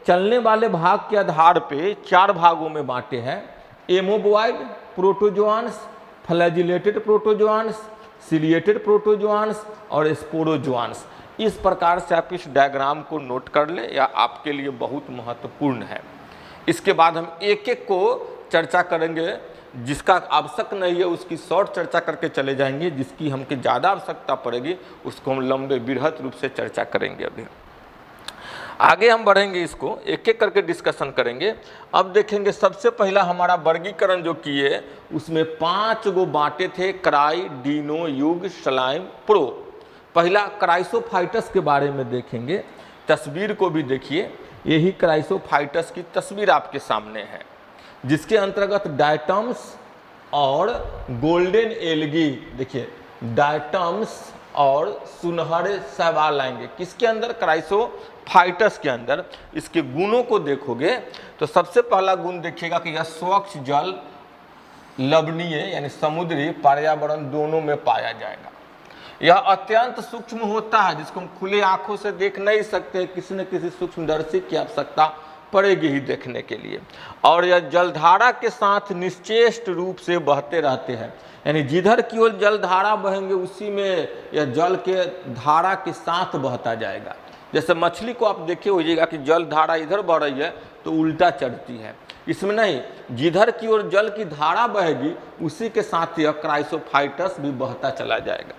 चलने वाले भाग के आधार पे 4 भागों में बांटे हैं, एमोबॉइड प्रोटोजोआन्स, फ्लैजिलेटेड प्रोटोजोआन्स, सिलिएटेड प्रोटोजोआन्स और स्पोरोजोआन्स। इस प्रकार से आप इस डायग्राम को नोट कर लें, या आपके लिए बहुत महत्वपूर्ण है। इसके बाद हम एक एक को चर्चा करेंगे, जिसका आवश्यक नहीं है उसकी शॉर्ट चर्चा करके चले जाएंगे, जिसकी हमको ज़्यादा आवश्यकता पड़ेगी उसको हम लंबे बृहत रूप से चर्चा करेंगे। अभी आगे हम बढ़ेंगे, इसको एक एक करके डिस्कशन करेंगे। अब देखेंगे, सबसे पहला हमारा वर्गीकरण जो किए उसमें 5 गो बांटे थे, क्राई, डीनो, युग, स्लाइम, प्रो। पहला क्राइसोफाइटस के बारे में देखेंगे, तस्वीर को भी देखिए, यही क्राइसोफाइटस की तस्वीर आपके सामने है, जिसके अंतर्गत डायटम्स और गोल्डन एल्गी, देखिए डायटम्स और सुनहरे शैवाल आएंगे। किसके अंदर? क्राइसोफाइटस के अंदर। इसके गुणों को देखोगे तो सबसे पहला गुण देखिएगा कि यह स्वच्छ जल, लवणीय यानी समुद्री पर्यावरण दोनों में पाया जाएगा। यह अत्यंत सूक्ष्म होता है, जिसको हम खुले आंखों से देख नहीं सकते, किसी न किसी सूक्ष्मदर्शी की आवश्यकता पड़ेगी ही देखने के लिए। और यह जलधारा के साथ निश्चेष्ट रूप से बहते रहते हैं, यानी जिधर की ओर जलधारा बहेंगे उसी में यह जल के धारा के साथ बहता जाएगा। जैसे मछली को आप देखे होइएगा कि जल धारा इधर बढ़ रही है तो उल्टा चढ़ती है, इसमें नहीं, जिधर की ओर जल की धारा बहेगी उसी के साथ यह क्राइसोफाइटस भी बहता चला जाएगा।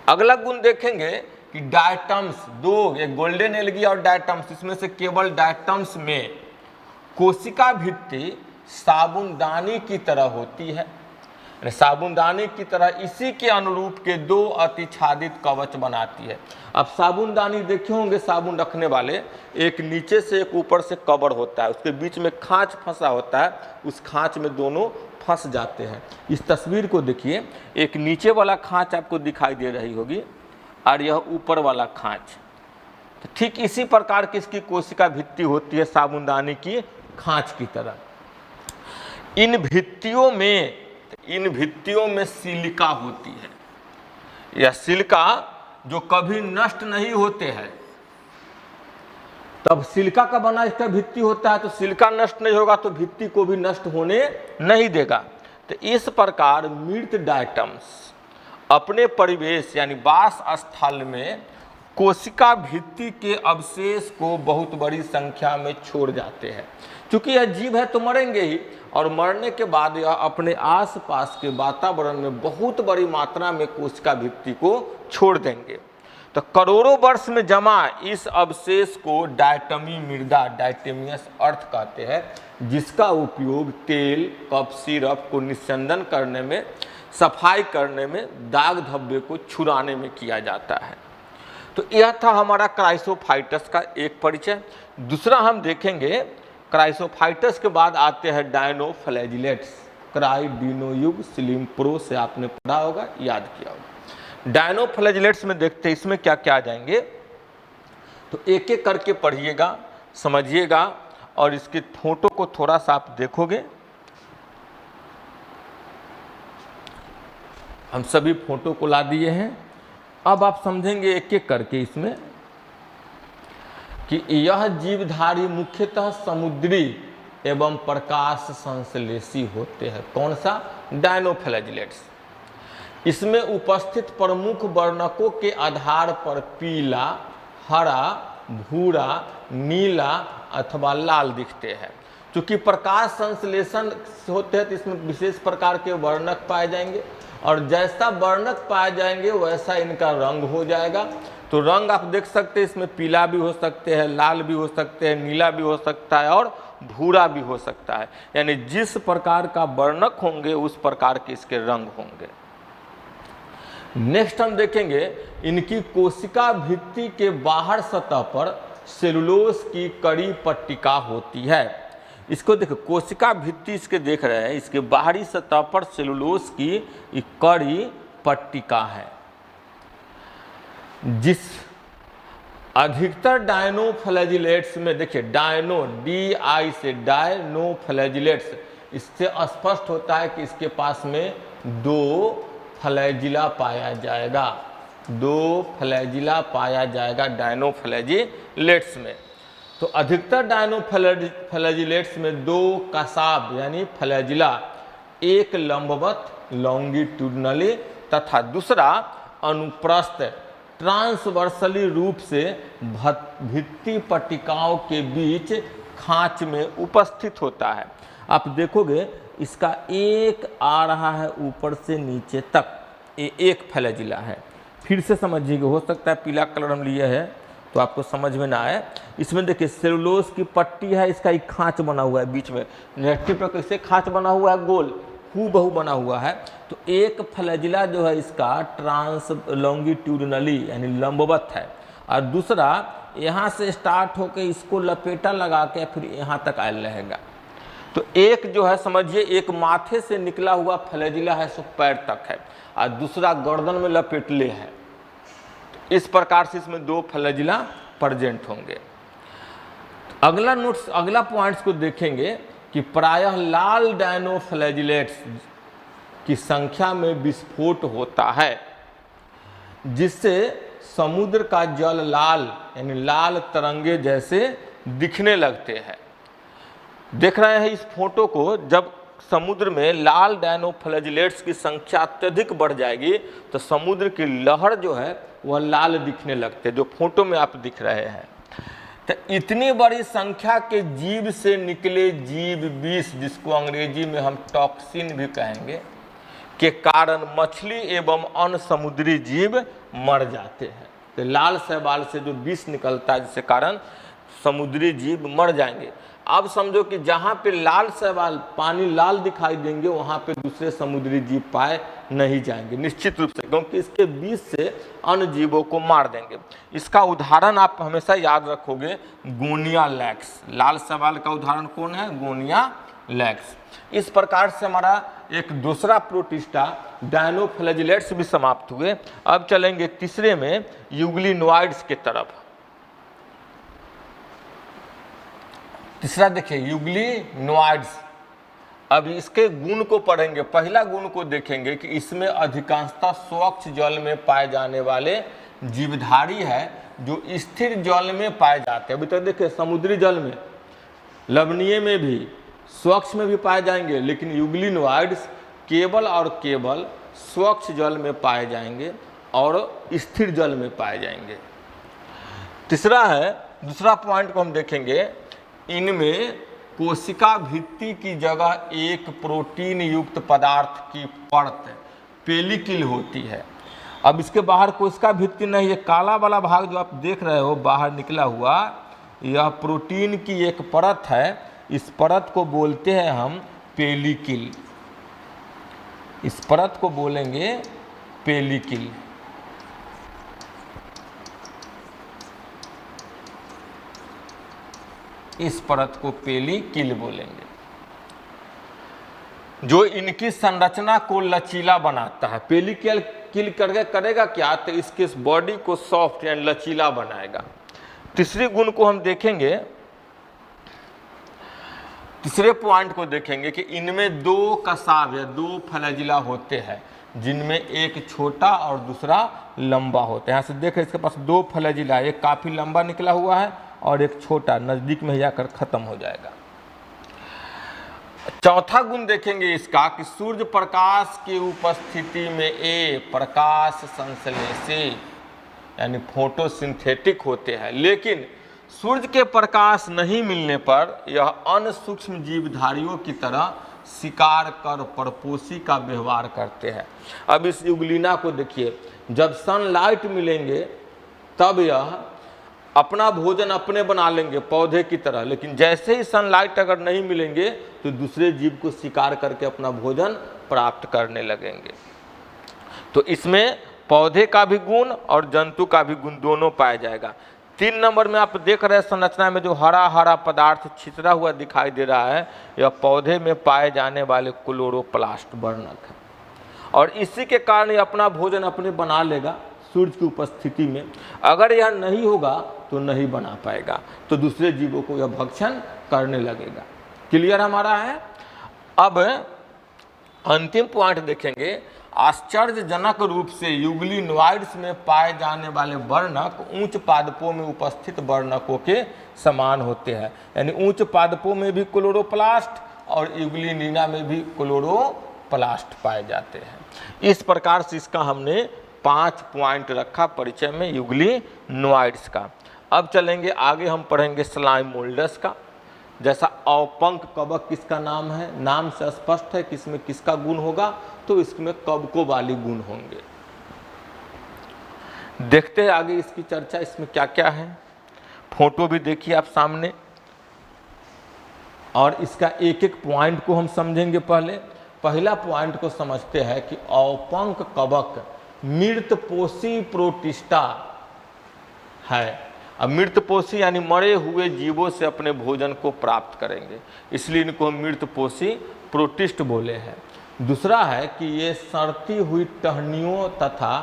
अगला गुण देखेंगे कि डायटम्स, दो, एक गोल्डन एल्गी और डायटम्स, इसमें से केवल डायटम्स में कोशिका भित्ति साबुनदानी की तरह होती है, साबुनदानी की तरह इसी के अनुरूप के 2 अतिछादित कवच बनाती है। अब साबुनदानी देखे होंगे, साबुन रखने वाले, एक नीचे से एक ऊपर से कवर होता है, उसके बीच में खांच फंसा होता है, उस खांच में दोनों फंस जाते हैं। इस तस्वीर को देखिए, एक नीचे वाला खांच आपको दिखाई दे रही होगी और यह ऊपर वाला खांच। तो ठीक इसी प्रकार की इसकी कोशिका भित्ति होती है, साबुनदानी की खांच की तरह। इन भित्तियों में सिलिका होती है, यह सिलिका जो कभी नष्ट नहीं होते हैं। तब सिलिका का बना इसका भित्ति होता है, तो सिलिका नष्ट नहीं होगा तो भित्ति को भी नष्ट होने नहीं देगा। तो इस प्रकार मृत डायटम्स अपने परिवेश यानी वास स्थल में कोशिका भित्ति के अवशेष को बहुत बड़ी संख्या में छोड़ जाते हैं। क्योंकि यह जीव है तो मरेंगे ही, और मरने के बाद यह अपने आसपास के वातावरण में बहुत बड़ी मात्रा में कोशिका भित्ति को छोड़ देंगे। तो करोड़ों वर्ष में जमा इस अवशेष को डायटमी मृदा, डायटेमियस अर्थ कहते हैं, जिसका उपयोग तेल, कफ सिरप को निस्यंदन करने में, सफाई करने में, दाग धब्बे को छुड़ाने में किया जाता है। तो यह था हमारा क्राइसोफाइटस का एक परिचय। दूसरा हम देखेंगे, क्राइसोफाइटस के बाद आते हैं डायनोफ्लैजिलेट्स। क्राइडिनो युग सिलिम्प्रो से आपने पढ़ा होगा, याद किया होगा। डायनोफ्लैजिलेट्स में देखते हैं इसमें क्या क्या आ जाएंगे, तो एक एक करके पढ़िएगा, समझिएगा, और इसके फोटो को थोड़ा सा आप देखोगे। हम सभी फोटो को ला दिए हैं, अब आप समझेंगे एक एक करके इसमें कि यह जीवधारी मुख्यतः समुद्री एवं प्रकाश संश्लेषी होते हैं। कौन सा? डायनोफ्लैजिलेट्स। इसमें उपस्थित प्रमुख वर्णकों के आधार पर पीला, हरा, भूरा, नीला अथवा लाल दिखते हैं। क्योंकि प्रकाश संश्लेषण होते हैं तो इसमें विशेष प्रकार के वर्णक पाए जाएंगे, और जैसा वर्णक पाए जाएंगे वैसा इनका रंग हो जाएगा। तो रंग आप देख सकते हैं, इसमें पीला भी हो सकते हैं, लाल भी हो सकते हैं, नीला भी हो सकता है और भूरा भी हो सकता है। यानी जिस प्रकार का वर्णक होंगे उस प्रकार के इसके रंग होंगे। नेक्स्ट हम देखेंगे, इनकी कोशिका भित्ति के बाहर सतह पर सेलुलोज की कड़ी पट्टिका होती है। इसको देखो, कोशिका भित्ति इसके देख रहे हैं, इसके बाहरी सतह पर सेलुलोज की एक कड़ी पट्टिका है। जिस अधिकतर डायनोफ्लैजिलेट्स में देखिए, डायनो DI से डायनोफ्लैजिलेट्स, इससे स्पष्ट होता है कि इसके पास में 2 फ्लैजिला पाया जाएगा, 2 फ्लैजिला पाया जाएगा डायनोफ्लैजिलेट्स में। तो अधिकतर डायनोफ्लैजिलेट्स में 2 कसाब यानी फ्लैजिला, एक लंबवत लॉन्गिट्यूडनली तथा दूसरा अनुप्रस्थ ट्रांसवर्सली रूप से भित्ति पट्टिकाओं के बीच खांच में उपस्थित होता है। आप देखोगे इसका एक आ रहा है ऊपर से नीचे तक, ये एक फ्लैजिला है। फिर से समझिएगा, हो सकता है पीला कलर हम लिए है तो आपको समझ में ना आए। इसमें देखिए सेलुलोज की पट्टी है, इसका एक खांच बना हुआ है बीच में, नेगेटिव पर कैसे खांच बना हुआ है, गोल हूबहू बना हुआ है। तो एक फ्लैजिला जो है इसका ट्रांस लॉन्गिट्यूडनली यानी लंबवत है, और दूसरा यहाँ से स्टार्ट होकर इसको लपेटा लगा के फिर यहाँ तक आयल रहेगा। तो एक जो है समझिए, एक माथे से निकला हुआ फ्लैजिला है सो पैर तक है, और दूसरा गर्दन में लपेटले है। इस प्रकार से इसमें 2 फ्लैजिला प्रेजेंट होंगे। अगला नोट्स, अगला पॉइंट्स को देखेंगे कि प्रायः लाल डायनोफ्लैजिलेट्स की संख्या में विस्फोट होता है, जिससे समुद्र का जल लाल यानी लाल तरंगे जैसे दिखने लगते हैं। देख रहे हैं इस फोटो को, जब समुद्र में लाल डायनोफ्लैजिलेट्स की संख्या अत्यधिक बढ़ जाएगी तो समुद्र की लहर जो है वह लाल दिखने लगते हैं, जो फोटो में आप दिख रहे हैं। तो इतनी बड़ी संख्या के जीव से निकले जीव विष, जिसको अंग्रेजी में हम टॉक्सिन भी कहेंगे, के कारण मछली एवं अन्य समुद्री जीव मर जाते हैं। तो लाल शैवाल से जो विष निकलता है जिसके कारण समुद्री जीव मर जाएंगे। अब समझो कि जहाँ पे लाल शैवाल, पानी लाल दिखाई देंगे, वहाँ पे दूसरे समुद्री जीव पाए नहीं जाएंगे निश्चित रूप से, क्योंकि इसके विष से अन्य जीवों को मार देंगे। इसका उदाहरण आप हमेशा याद रखोगे, गोनिया लैक्स। लाल शैवाल का उदाहरण कौन है? गोनिया लैक्स। इस प्रकार से हमारा एक दूसरा प्रोटिस्टा डायनोफ्लैजिलेट्स भी समाप्त हुए। अब चलेंगे तीसरे में, यूग्लिनोइड्स के तरफ। तीसरा देखिए यूग्लिनोइड्स। अब इसके गुण को पढ़ेंगे। पहला गुण को देखेंगे कि इसमें अधिकांशतः स्वच्छ जल में पाए जाने वाले जीवधारी है, जो स्थिर जल में पाए जाते हैं। अभी तक देखिए समुद्री जल में, लवणीय में भी, स्वच्छ में भी पाए जाएंगे, लेकिन यूग्लिनोइड्स केवल और केवल स्वच्छ जल में पाए जाएंगे और स्थिर जल में पाए जाएंगे। तीसरा है, दूसरा पॉइंट को हम देखेंगे, इनमें कोशिका भित्ति की जगह एक प्रोटीन युक्त पदार्थ की परत पेलिकल होती है। अब इसके बाहर कोशिका भित्ति नहीं, ये काला वाला भाग जो आप देख रहे हो बाहर निकला हुआ, यह प्रोटीन की एक परत है। इस परत को बोलते हैं हम पेलिकल। इस परत को बोलेंगे पेलिकल। इस परत को पेलिकल बोलेंगे, जो इनकी संरचना को लचीला बनाता है। पेलिकल करके करेगा क्या, तो इसके बॉडी को सॉफ्ट एंड लचीला बनाएगा। तीसरे गुण को हम देखेंगे, तीसरे पॉइंट को देखेंगे कि इनमें दो कसाब या दो फ्लैजिला होते हैं, जिनमें एक छोटा और दूसरा लंबा होता है। यहाँ से देखें, इसके पास दो फ्लैजिला, एक काफी लंबा निकला हुआ है और एक छोटा, नजदीक में जाकर खत्म हो जाएगा। चौथा गुण देखेंगे इसका कि सूर्य प्रकाश की उपस्थिति में ये प्रकाश संश्लेषी यानी फोटोसिंथेटिक होते हैं, लेकिन सूर्य के प्रकाश नहीं मिलने पर यह अन्य सूक्ष्म जीवधारियों की तरह शिकार कर परपोषी का व्यवहार करते हैं। अब इस युगलिना को देखिए, जब सनलाइट मिलेंगे तब यह अपना भोजन अपने बना लेंगे पौधे की तरह, लेकिन जैसे ही सनलाइट अगर नहीं मिलेंगे तो दूसरे जीव को शिकार करके अपना भोजन प्राप्त करने लगेंगे। तो इसमें पौधे का भी गुण और जंतु का भी गुण दोनों पाया जाएगा। 3 नंबर में आप देख रहे हैं संरचना में जो हरा हरा पदार्थ छितरा हुआ दिखाई दे रहा है, यह पौधे में पाए जाने वाले क्लोरोप्लास्ट वर्णक है, और इसी के कारण ये अपना भोजन अपने बना लेगा सूर्य की उपस्थिति में। अगर यह नहीं होगा तो नहीं बना पाएगा, तो दूसरे जीवों को यह भक्षण करने लगेगा। क्लियर हमारा है। अब अंतिम पॉइंट देखेंगे, आश्चर्यजनक रूप से युगलिनोइड्स में पाए जाने वाले वर्णक उच्च पादपों में उपस्थित वर्णकों के समान होते हैं, यानी उच्च पादपों में भी क्लोरोप्लास्ट और युगलिनिना में भी क्लोरोप्लास्ट पाए जाते हैं। इस प्रकार से इसका हमने 5 पॉइंट रखा परिचय में युगलिनोइड्स का। अब चलेंगे आगे, हम पढ़ेंगे स्लाइम मोल्डस का। जैसा अवपंक कवक किसका नाम है, नाम से स्पष्ट है कि इसमें किसका गुण होगा, तो इसमें कवकों वाली गुण होंगे। देखते हैं आगे इसकी चर्चा, इसमें क्या क्या है। फोटो भी देखिए आप सामने, और इसका एक एक पॉइंट को हम समझेंगे। पहला पॉइंट को समझते हैं कि अवपंक कवक मृतपोषी प्रोटिस्टा है। अब मृतपोषी यानी मरे हुए जीवों से अपने भोजन को प्राप्त करेंगे, इसलिए इनको मृतपोषी प्रोटिस्ट बोले हैं। दूसरा है कि ये सड़ती हुई टहनियों तथा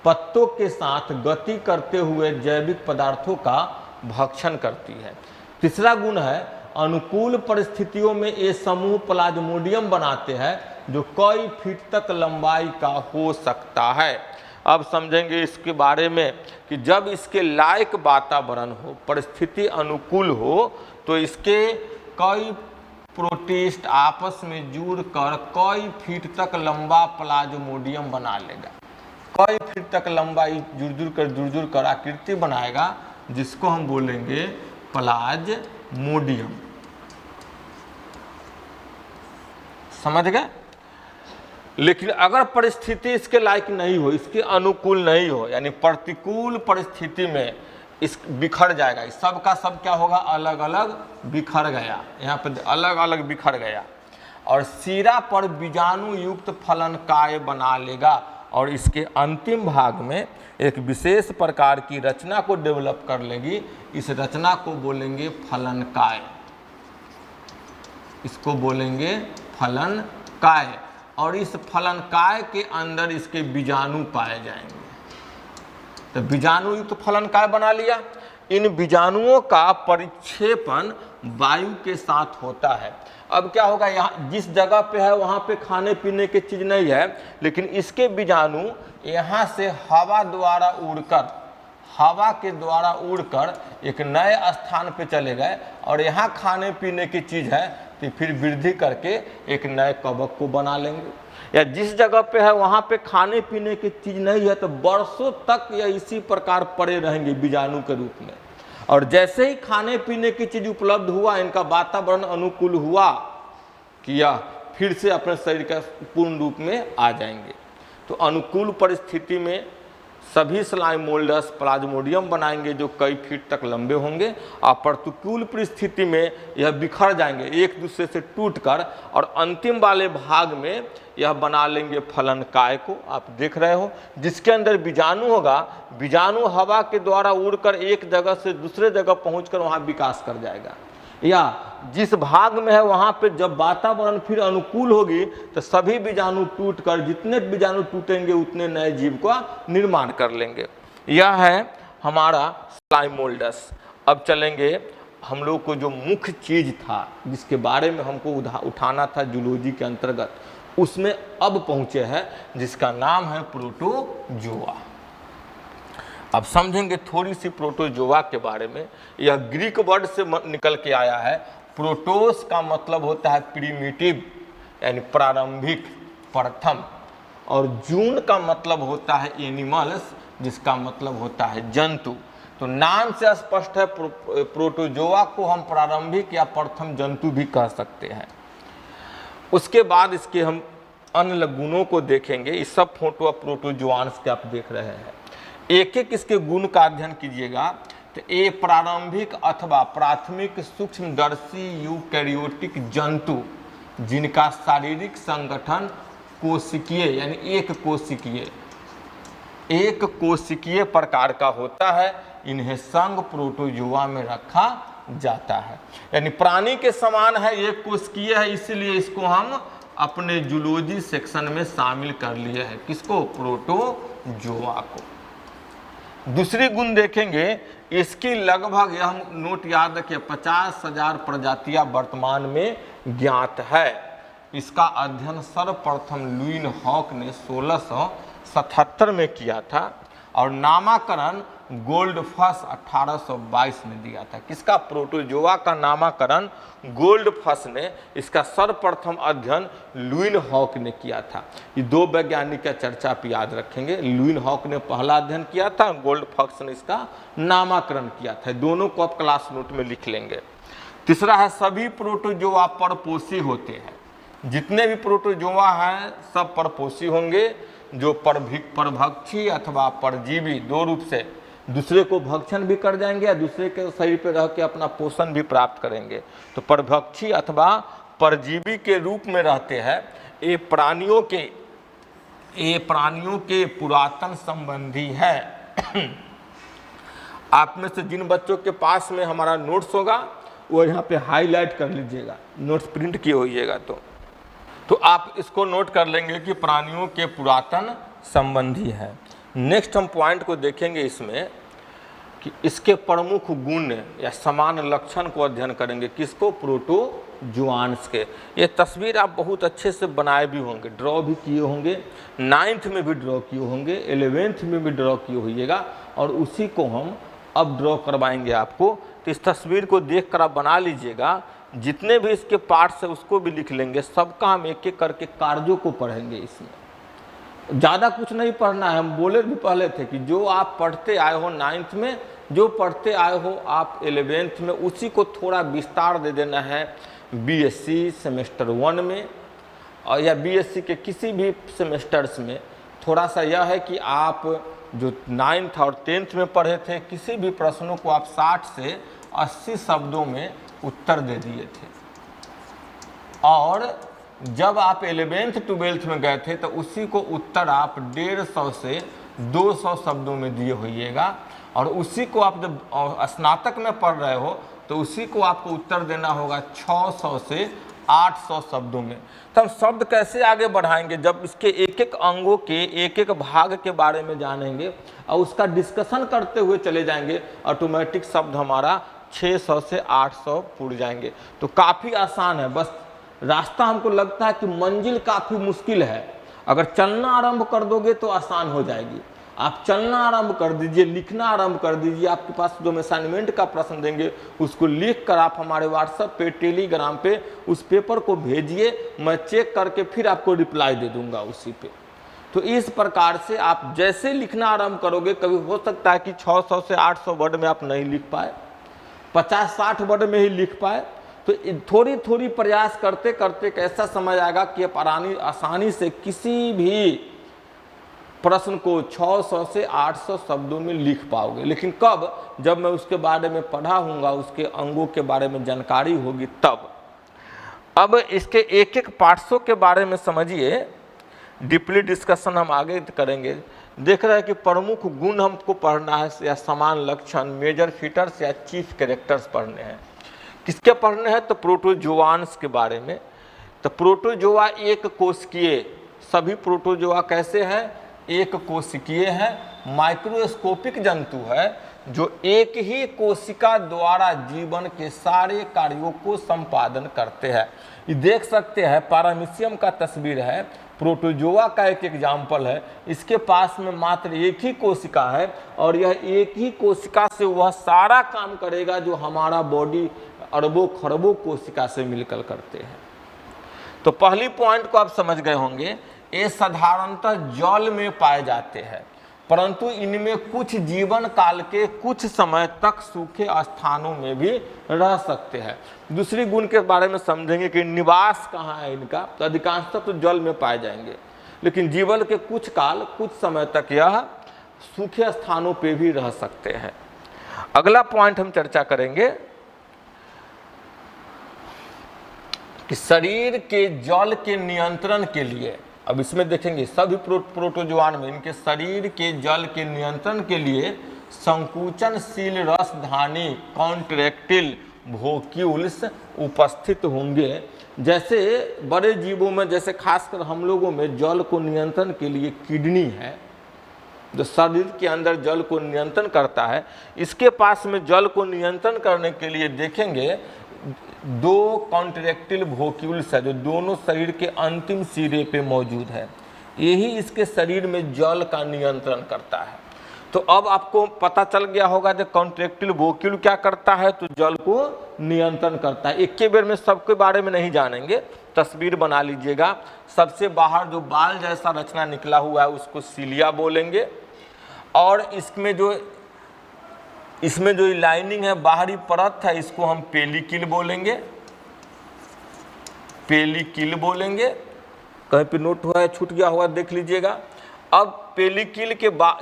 पत्तों के साथ गति करते हुए जैविक पदार्थों का भक्षण करती है। तीसरा गुण है, अनुकूल परिस्थितियों में ये समूह प्लाज्मोडियम बनाते हैं जो कई फीट तक लंबाई का हो सकता है। अब समझेंगे इसके बारे में कि जब इसके लायक वातावरण हो, परिस्थिति अनुकूल हो, तो इसके कई प्रोटिस्ट आपस में जुड़कर कई फीट तक लंबा प्लाज्मोडियम बना लेगा। कई फीट तक लंबाई जुड़ कर आकृति बनाएगा, जिसको हम बोलेंगे प्लाज्मोडियम। समझ गए। लेकिन अगर परिस्थिति इसके लायक नहीं हो, इसके अनुकूल नहीं हो, यानी प्रतिकूल परिस्थिति में इस बिखर जाएगा। इस सब का सब क्या होगा, अलग अलग बिखर गया, यहाँ पे अलग अलग बिखर गया, और सिरा पर बीजाणु युक्त फलनकाय बना लेगा, और इसके अंतिम भाग में एक विशेष प्रकार की रचना को डेवलप कर लेगी। इस रचना को बोलेंगे फलनकाय, इसको बोलेंगे फलनकाय, और इस फलनकाय के अंदर इसके बीजाणु पाए जाएंगे। तो बीजाणु युक्त फलनकाय बना लिया। इन बीजाणुओं का परिक्षेपण वायु के साथ होता है। अब क्या होगा, यहाँ जिस जगह पे है वहाँ पे खाने पीने की चीज़ नहीं है, लेकिन इसके बीजाणु यहाँ से हवा के द्वारा उड़कर एक नए स्थान पे चले गए, और यहाँ खाने पीने की चीज़ है तो फिर वृद्धि करके एक नए कवक को बना लेंगे। या जिस जगह पे है वहाँ पे खाने पीने की चीज़ नहीं है तो वर्षों तक यह इसी प्रकार पड़े रहेंगे बीजाणु के रूप में। और जैसे ही खाने पीने की चीज़ उपलब्ध हुआ, इनका वातावरण अनुकूल हुआ कि यह फिर से अपने शरीर का पूर्ण रूप में आ जाएंगे। तो अनुकूल परिस्थिति में सभी स्लाइम मोल्डस प्लाज्मोडियम बनाएंगे जो कई फीट तक लंबे होंगे, और प्रतिकूल परिस्थिति में यह बिखर जाएंगे एक दूसरे से टूटकर, और अंतिम वाले भाग में यह बना लेंगे फलनकाय को। आप देख रहे हो जिसके अंदर बीजाणु होगा, बीजाणु हवा के द्वारा उड़कर एक जगह से दूसरे जगह पहुंचकर वहां विकास कर जाएगा। या जिस भाग में है वहां पे जब वातावरण फिर अनुकूल होगी तो सभी बीजाणु टूटकर, जितने बीजाणु टूटेंगे उतने नए जीव का निर्माण कर लेंगे। यह है हमारा स्लाइम मोल्डस। अब चलेंगे हम लोग को जो मुख्य चीज था जिसके बारे में हमको उठाना था जूलॉजी के अंतर्गत, उसमें अब पहुंचे हैं जिसका नाम है प्रोटोजोआ। अब समझेंगे थोड़ी सी प्रोटोजोआ के बारे में। यह ग्रीक वर्ड से निकल के आया है। प्रोटोस का मतलब होता है प्रीमिटिव यानी प्रारंभिक, प्रथम, और जून का मतलब होता है एनिमल्स जिसका मतलब होता है जंतु। तो नाम से स्पष्ट है प्रोटोजोआ को हम प्रारंभिक या प्रथम जंतु भी कह सकते हैं। उसके बाद इसके हम अन्य गुणों को देखेंगे। इस सब फोटो प्रोटोजोआन्स के आप देख रहे हैं, एक एक इसके गुण का अध्ययन कीजिएगा। तो ए प्रारंभिक अथवा प्राथमिक सूक्ष्मदर्शी यूकैरियोटिक जंतु जिनका शारीरिक संगठन कोशिकीय यानी एक कोशिकीय प्रकार का होता है, इन्हें संघ प्रोटोजोआ में रखा जाता है। यानी प्राणी के समान है, एक कोशिकीय है, इसलिए इसको हम अपने जूलॉजी सेक्शन में शामिल कर लिए हैं। किसको? प्रोटोजोआ को। दूसरी गुण देखेंगे, इसकी लगभग यह नोट याद रखिए 50,000 प्रजातियां वर्तमान में ज्ञात है। इसका अध्ययन सर्वप्रथम लुईन हॉक ने 1677 में किया था और नामकरण गोल्डफस 1822 में दिया था। किसका? प्रोटोजोआ का नामकरण गोल्डफस ने, इसका सर्वप्रथम अध्ययन लुईन हॉक ने किया था। ये दो वैज्ञानिक का चर्चा आप याद रखेंगे। लुईन हॉक ने पहला अध्ययन किया था, गोल्डफस ने इसका नामकरण किया था। दोनों को आप क्लास नोट में लिख लेंगे। तीसरा है सभी प्रोटोजोआ परपोषी होते हैं। जितने भी प्रोटोजोआ हैं सब परपोषी होंगे, जो परभक्षी अथवा परजीवी दो रूप से दूसरे को भक्षण भी कर जाएंगे या दूसरे के शरीर पर रह के अपना पोषण भी प्राप्त करेंगे। तो परभक्षी अथवा परजीवी के रूप में रहते हैं। ये प्राणियों के पुरातन संबंधी है। आप में से जिन बच्चों के पास में हमारा नोट्स होगा वो यहाँ पे हाईलाइट कर लीजिएगा, नोट्स प्रिंट किए होइएगा तो आप इसको नोट कर लेंगे कि प्राणियों के पुरातन संबंधी है। नेक्स्ट हम पॉइंट को देखेंगे इसमें कि इसके प्रमुख गुण या समान लक्षण को अध्ययन करेंगे। किसको? प्रोटोजोआन्स के। ये तस्वीर आप बहुत अच्छे से बनाए भी होंगे, ड्रॉ भी किए होंगे, 9th में भी ड्रॉ किए होंगे, 11th में भी ड्रॉ किए होइएगा, और उसी को हम अब ड्रॉ करवाएंगे आपको। तो इस तस्वीर को देख कर आप बना लीजिएगा। जितने भी इसके पार्ट्स है उसको भी लिख लेंगे। सबका हम एक एक करके कार्यों को पढ़ेंगे। इसमें ज़्यादा कुछ नहीं पढ़ना है। हम बोले भी पहले थे कि जो आप पढ़ते आए हो 9th में, जो पढ़ते आए हो आप 11th में, उसी को थोड़ा विस्तार दे देना है बीएससी सेमेस्टर 1 में, और या बीएससी के किसी भी सेमेस्टर्स में। थोड़ा सा यह है कि आप जो 9th और 10th में पढ़े थे, किसी भी प्रश्नों को आप 60 से 80 शब्दों में उत्तर दे दिए थे, और जब आप 11th 12th में गए थे तो उसी को उत्तर आप 150 से 200 शब्दों में दिए होइएगा। और उसी को आप जब स्नातक में पढ़ रहे हो तो उसी को आपको उत्तर देना होगा 600 से 800 शब्दों में। तो हम शब्द कैसे आगे बढ़ाएंगे? जब इसके एक एक अंगों के एक एक भाग के बारे में जानेंगे और उसका डिस्कशन करते हुए चले जाएंगे, ऑटोमेटिक शब्द हमारा 600 से 800 पूर जाएंगे। तो काफ़ी आसान है। बस रास्ता हमको लगता है कि मंजिल काफ़ी मुश्किल है, अगर चलना आरंभ कर दोगे तो आसान हो जाएगी। आप चलना आरंभ कर दीजिए, लिखना आरंभ कर दीजिए। आपके पास जो हम असाइनमेंट का प्रश्न देंगे उसको लिख कर आप हमारे व्हाट्सएप पे, टेलीग्राम पे उस पेपर को भेजिए, मैं चेक करके फिर आपको रिप्लाई दे दूंगा उसी पे। तो इस प्रकार से आप जैसे लिखना आरंभ करोगे, कभी हो सकता है कि 600 से 800 वर्ड में आप नहीं लिख पाए, 50-60 वर्ड में ही लिख पाए। तो थोड़ी थोड़ी प्रयास करते करते कैसा समय आएगा कि आप आसानी से किसी भी प्रश्न को 600 से 800 शब्दों में लिख पाओगे। लेकिन कब? जब मैं उसके बारे में पढ़ा हूँगा, उसके अंगों के बारे में जानकारी होगी तब। अब इसके एक एक पार्ट्सों के बारे में समझिए, डीपली डिस्कशन हम आगे करेंगे। देख रहे हैं कि प्रमुख गुण हमको पढ़ना है या समान लक्षण, मेजर फीचर्स या चीफ कैरेक्टर्स पढ़ने हैं। किसके पढ़ने हैं? तो प्रोटोजोआन्स के बारे में। तो प्रोटोजोआ एक कोशिकीय, सभी प्रोटोजोआ कैसे हैं? एक कोशिकीय है, माइक्रोस्कोपिक जंतु है जो एक ही कोशिका द्वारा जीवन के सारे कार्यों को संपादन करते हैं। ये देख सकते हैं, पैरामीशियम का तस्वीर है, प्रोटोजोआ का एक एग्जाम्पल है। इसके पास में मात्र एक ही कोशिका है और यह एक ही कोशिका से वह सारा काम करेगा जो हमारा बॉडी अरबों खरबों कोशिका से मिलकर करते हैं। तो पहली पॉइंट को आप समझ गए होंगे, ये साधारणतः जल में पाए जाते हैं, परंतु इनमें कुछ जीवन काल के कुछ समय तक सूखे स्थानों में भी रह सकते हैं। दूसरी गुण के बारे में समझेंगे कि निवास कहाँ है इनका। तो अधिकांशतः तो जल में पाए जाएंगे, लेकिन जीवन के कुछ काल कुछ समय तक यह सूखे स्थानों पे भी रह सकते हैं। अगला पॉइंट हम चर्चा करेंगे कि शरीर के जल के नियंत्रण के लिए, अब इसमें देखेंगे सभी प्रोटोजोआन में इनके शरीर के जल के नियंत्रण के लिए संकुचनशील रसधानी कॉन्ट्रैक्टिल वोक्यूल्स उपस्थित होंगे। जैसे बड़े जीवों में, जैसे खासकर हम लोगों में जल को नियंत्रण के लिए किडनी है जो शरीर के अंदर जल को नियंत्रण करता है। इसके पास में जल को नियंत्रण करने के लिए देखेंगे दो कॉन्ट्रैक्टिल वोक्यूल्स है जो दोनों शरीर के अंतिम सिरे पे मौजूद है। यही इसके शरीर में जल का नियंत्रण करता है। तो अब आपको पता चल गया होगा कि कॉन्ट्रैक्टिल वोक्यूल क्या करता है, तो जल को नियंत्रण करता है। एक के बार में सबके बारे में नहीं जानेंगे, तस्वीर बना लीजिएगा। सबसे बाहर जो बाल जैसा रचना निकला हुआ है उसको सिलिया बोलेंगे, और इसमें जो लाइनिंग है, बाहरी परत है, इसको हम पेलिकिल बोलेंगे। पेलिकिल बोलेंगे, कहीं पे नोट हुआ है, छूट गया हुआ देख लीजिएगा। अब पेलिकिल के बाद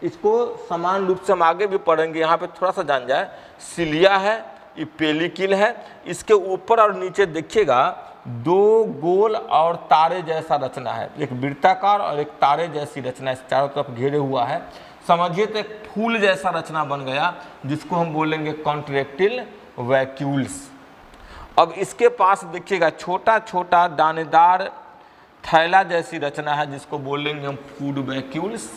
इसको समान रूप से हम आगे भी पढ़ेंगे, यहाँ पे थोड़ा सा जान जाए। सिलिया है, ये पेलिकिल है। इसके ऊपर और नीचे देखिएगा दो गोल और तारे जैसा रचना है, एक वृत्ताकार और एक तारे जैसी रचना इस चारों तरफ घेरे हुआ है। समझिए तो एक फूल जैसा रचना बन गया जिसको हम बोलेंगे कॉन्ट्रैक्टिल वैक्यूल्स। अब इसके पास देखिएगा छोटा छोटा दानेदार थैला जैसी रचना है जिसको बोलेंगे हम फूड वैक्यूल्स,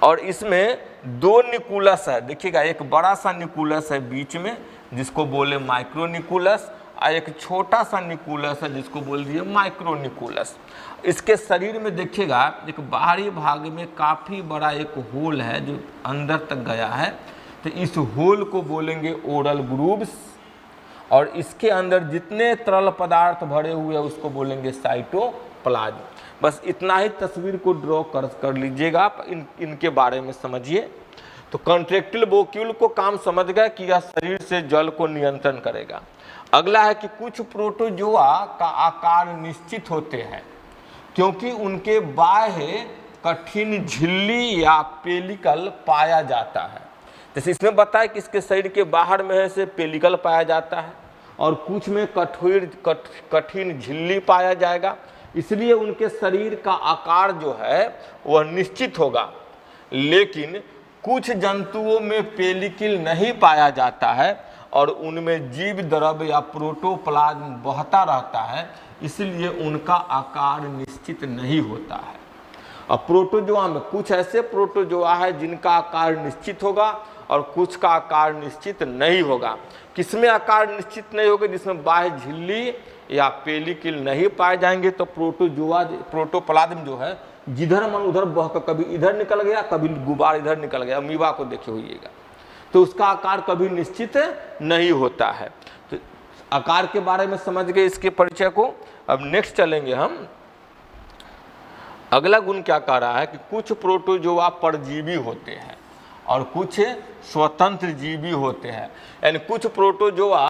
और इसमें दो निकुलस है। देखिएगा एक बड़ा सा निकुलस है बीच में जिसको बोले माइक्रोनिकुलस, और एक छोटा सा निकुलस है जिसको बोल दिए माइक्रोनिकुलस। इसके शरीर में देखिएगा एक बाहरी भाग में काफ़ी बड़ा एक होल है जो अंदर तक गया है, तो इस होल को बोलेंगे ओरल ग्रूव्स, और इसके अंदर जितने तरल पदार्थ भरे हुए हैं उसको बोलेंगे साइटोप्लाज्म। बस इतना ही तस्वीर को ड्रॉ कर लीजिएगा आप, इनके बारे में समझिए। तो कॉन्ट्रैक्टिल वोक्यूल को काम समझ गए कि यह शरीर से जल को नियंत्रण करेगा। अगला है कि कुछ प्रोटोजोआ का आकार निश्चित होते हैं क्योंकि उनके बाह्य कठिन झिल्ली या पेलिकल पाया जाता है। जैसे इसमें बताया कि इसके शरीर के बाहर में है से पेलिकल पाया जाता है और कुछ में कठिन झिल्ली पाया जाएगा, इसलिए उनके शरीर का आकार जो है वह निश्चित होगा। लेकिन कुछ जंतुओं में पेलिकल नहीं पाया जाता है और उनमें जीव द्रव्य या प्रोटोप्लाज्म बहता रहता है, इसलिए उनका आकार निश्चित नहीं होता है। अब प्रोटोजोआ में कुछ ऐसे प्रोटोजोआ है जिनका आकार निश्चित होगा और कुछ का आकार निश्चित नहीं होगा। किसमें आकार निश्चित नहीं होगा? जिसमें बाह्य झिल्ली या पेलिकल नहीं पाए जाएंगे तो प्रोटोप्लाज्म जो है जिधर मन उधर बह कर कभी इधर निकल गया, कभी गुबार इधर निकल गया। अमीबा को देखे होइएगा, तो उसका आकार कभी निश्चित नहीं होता है। तो आकार के बारे में समझ गए इसके परिचय को। अब नेक्स्ट चलेंगे हम। अगला गुण क्या कह रहा है कि कुछ प्रोटोजोआ परजीवी होते हैं और कुछ स्वतंत्र जीवी होते हैं। यानी कुछ प्रोटोजोआ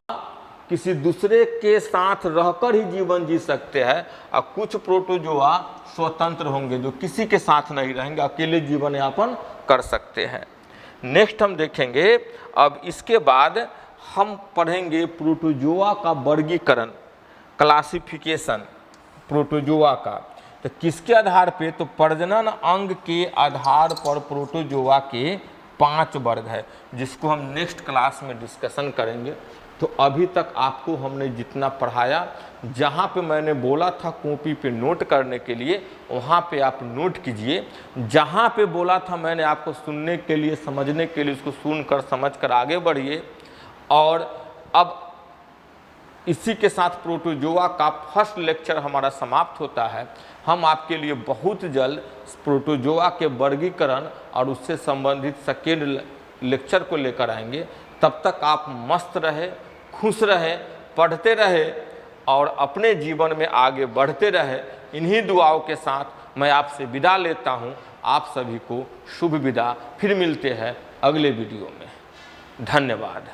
किसी दूसरे के साथ रहकर ही जीवन जी सकते हैं और कुछ प्रोटोजोआ स्वतंत्र होंगे जो किसी के साथ नहीं रहेंगे, अकेले जीवन यापन कर सकते हैं। नेक्स्ट हम देखेंगे। अब इसके बाद हम पढ़ेंगे प्रोटोजोआ का वर्गीकरण, क्लासिफिकेशन प्रोटोजोआ का। तो किसके आधार पे? तो प्रजनन अंग के आधार पर प्रोटोजोआ के 5 वर्ग है, जिसको हम नेक्स्ट क्लास में डिस्कशन करेंगे। तो अभी तक आपको हमने जितना पढ़ाया, जहाँ पे मैंने बोला था कॉपी पे नोट करने के लिए, वहाँ पे आप नोट कीजिए। जहाँ पे बोला था मैंने आपको सुनने के लिए, समझने के लिए, उसको सुनकर समझकर आगे बढ़िए। और अब इसी के साथ प्रोटोजोआ का फर्स्ट लेक्चर हमारा समाप्त होता है। हम आपके लिए बहुत जल्द प्रोटोजोआ के वर्गीकरण और उससे संबंधित सेकेंड लेक्चर को लेकर आएंगे। तब तक आप मस्त रहे, खुश रहे, पढ़ते रहे और अपने जीवन में आगे बढ़ते रहे। इन्हीं दुआओं के साथ मैं आपसे विदा लेता हूं। आप सभी को शुभ विदा। फिर मिलते हैं अगले वीडियो में। धन्यवाद।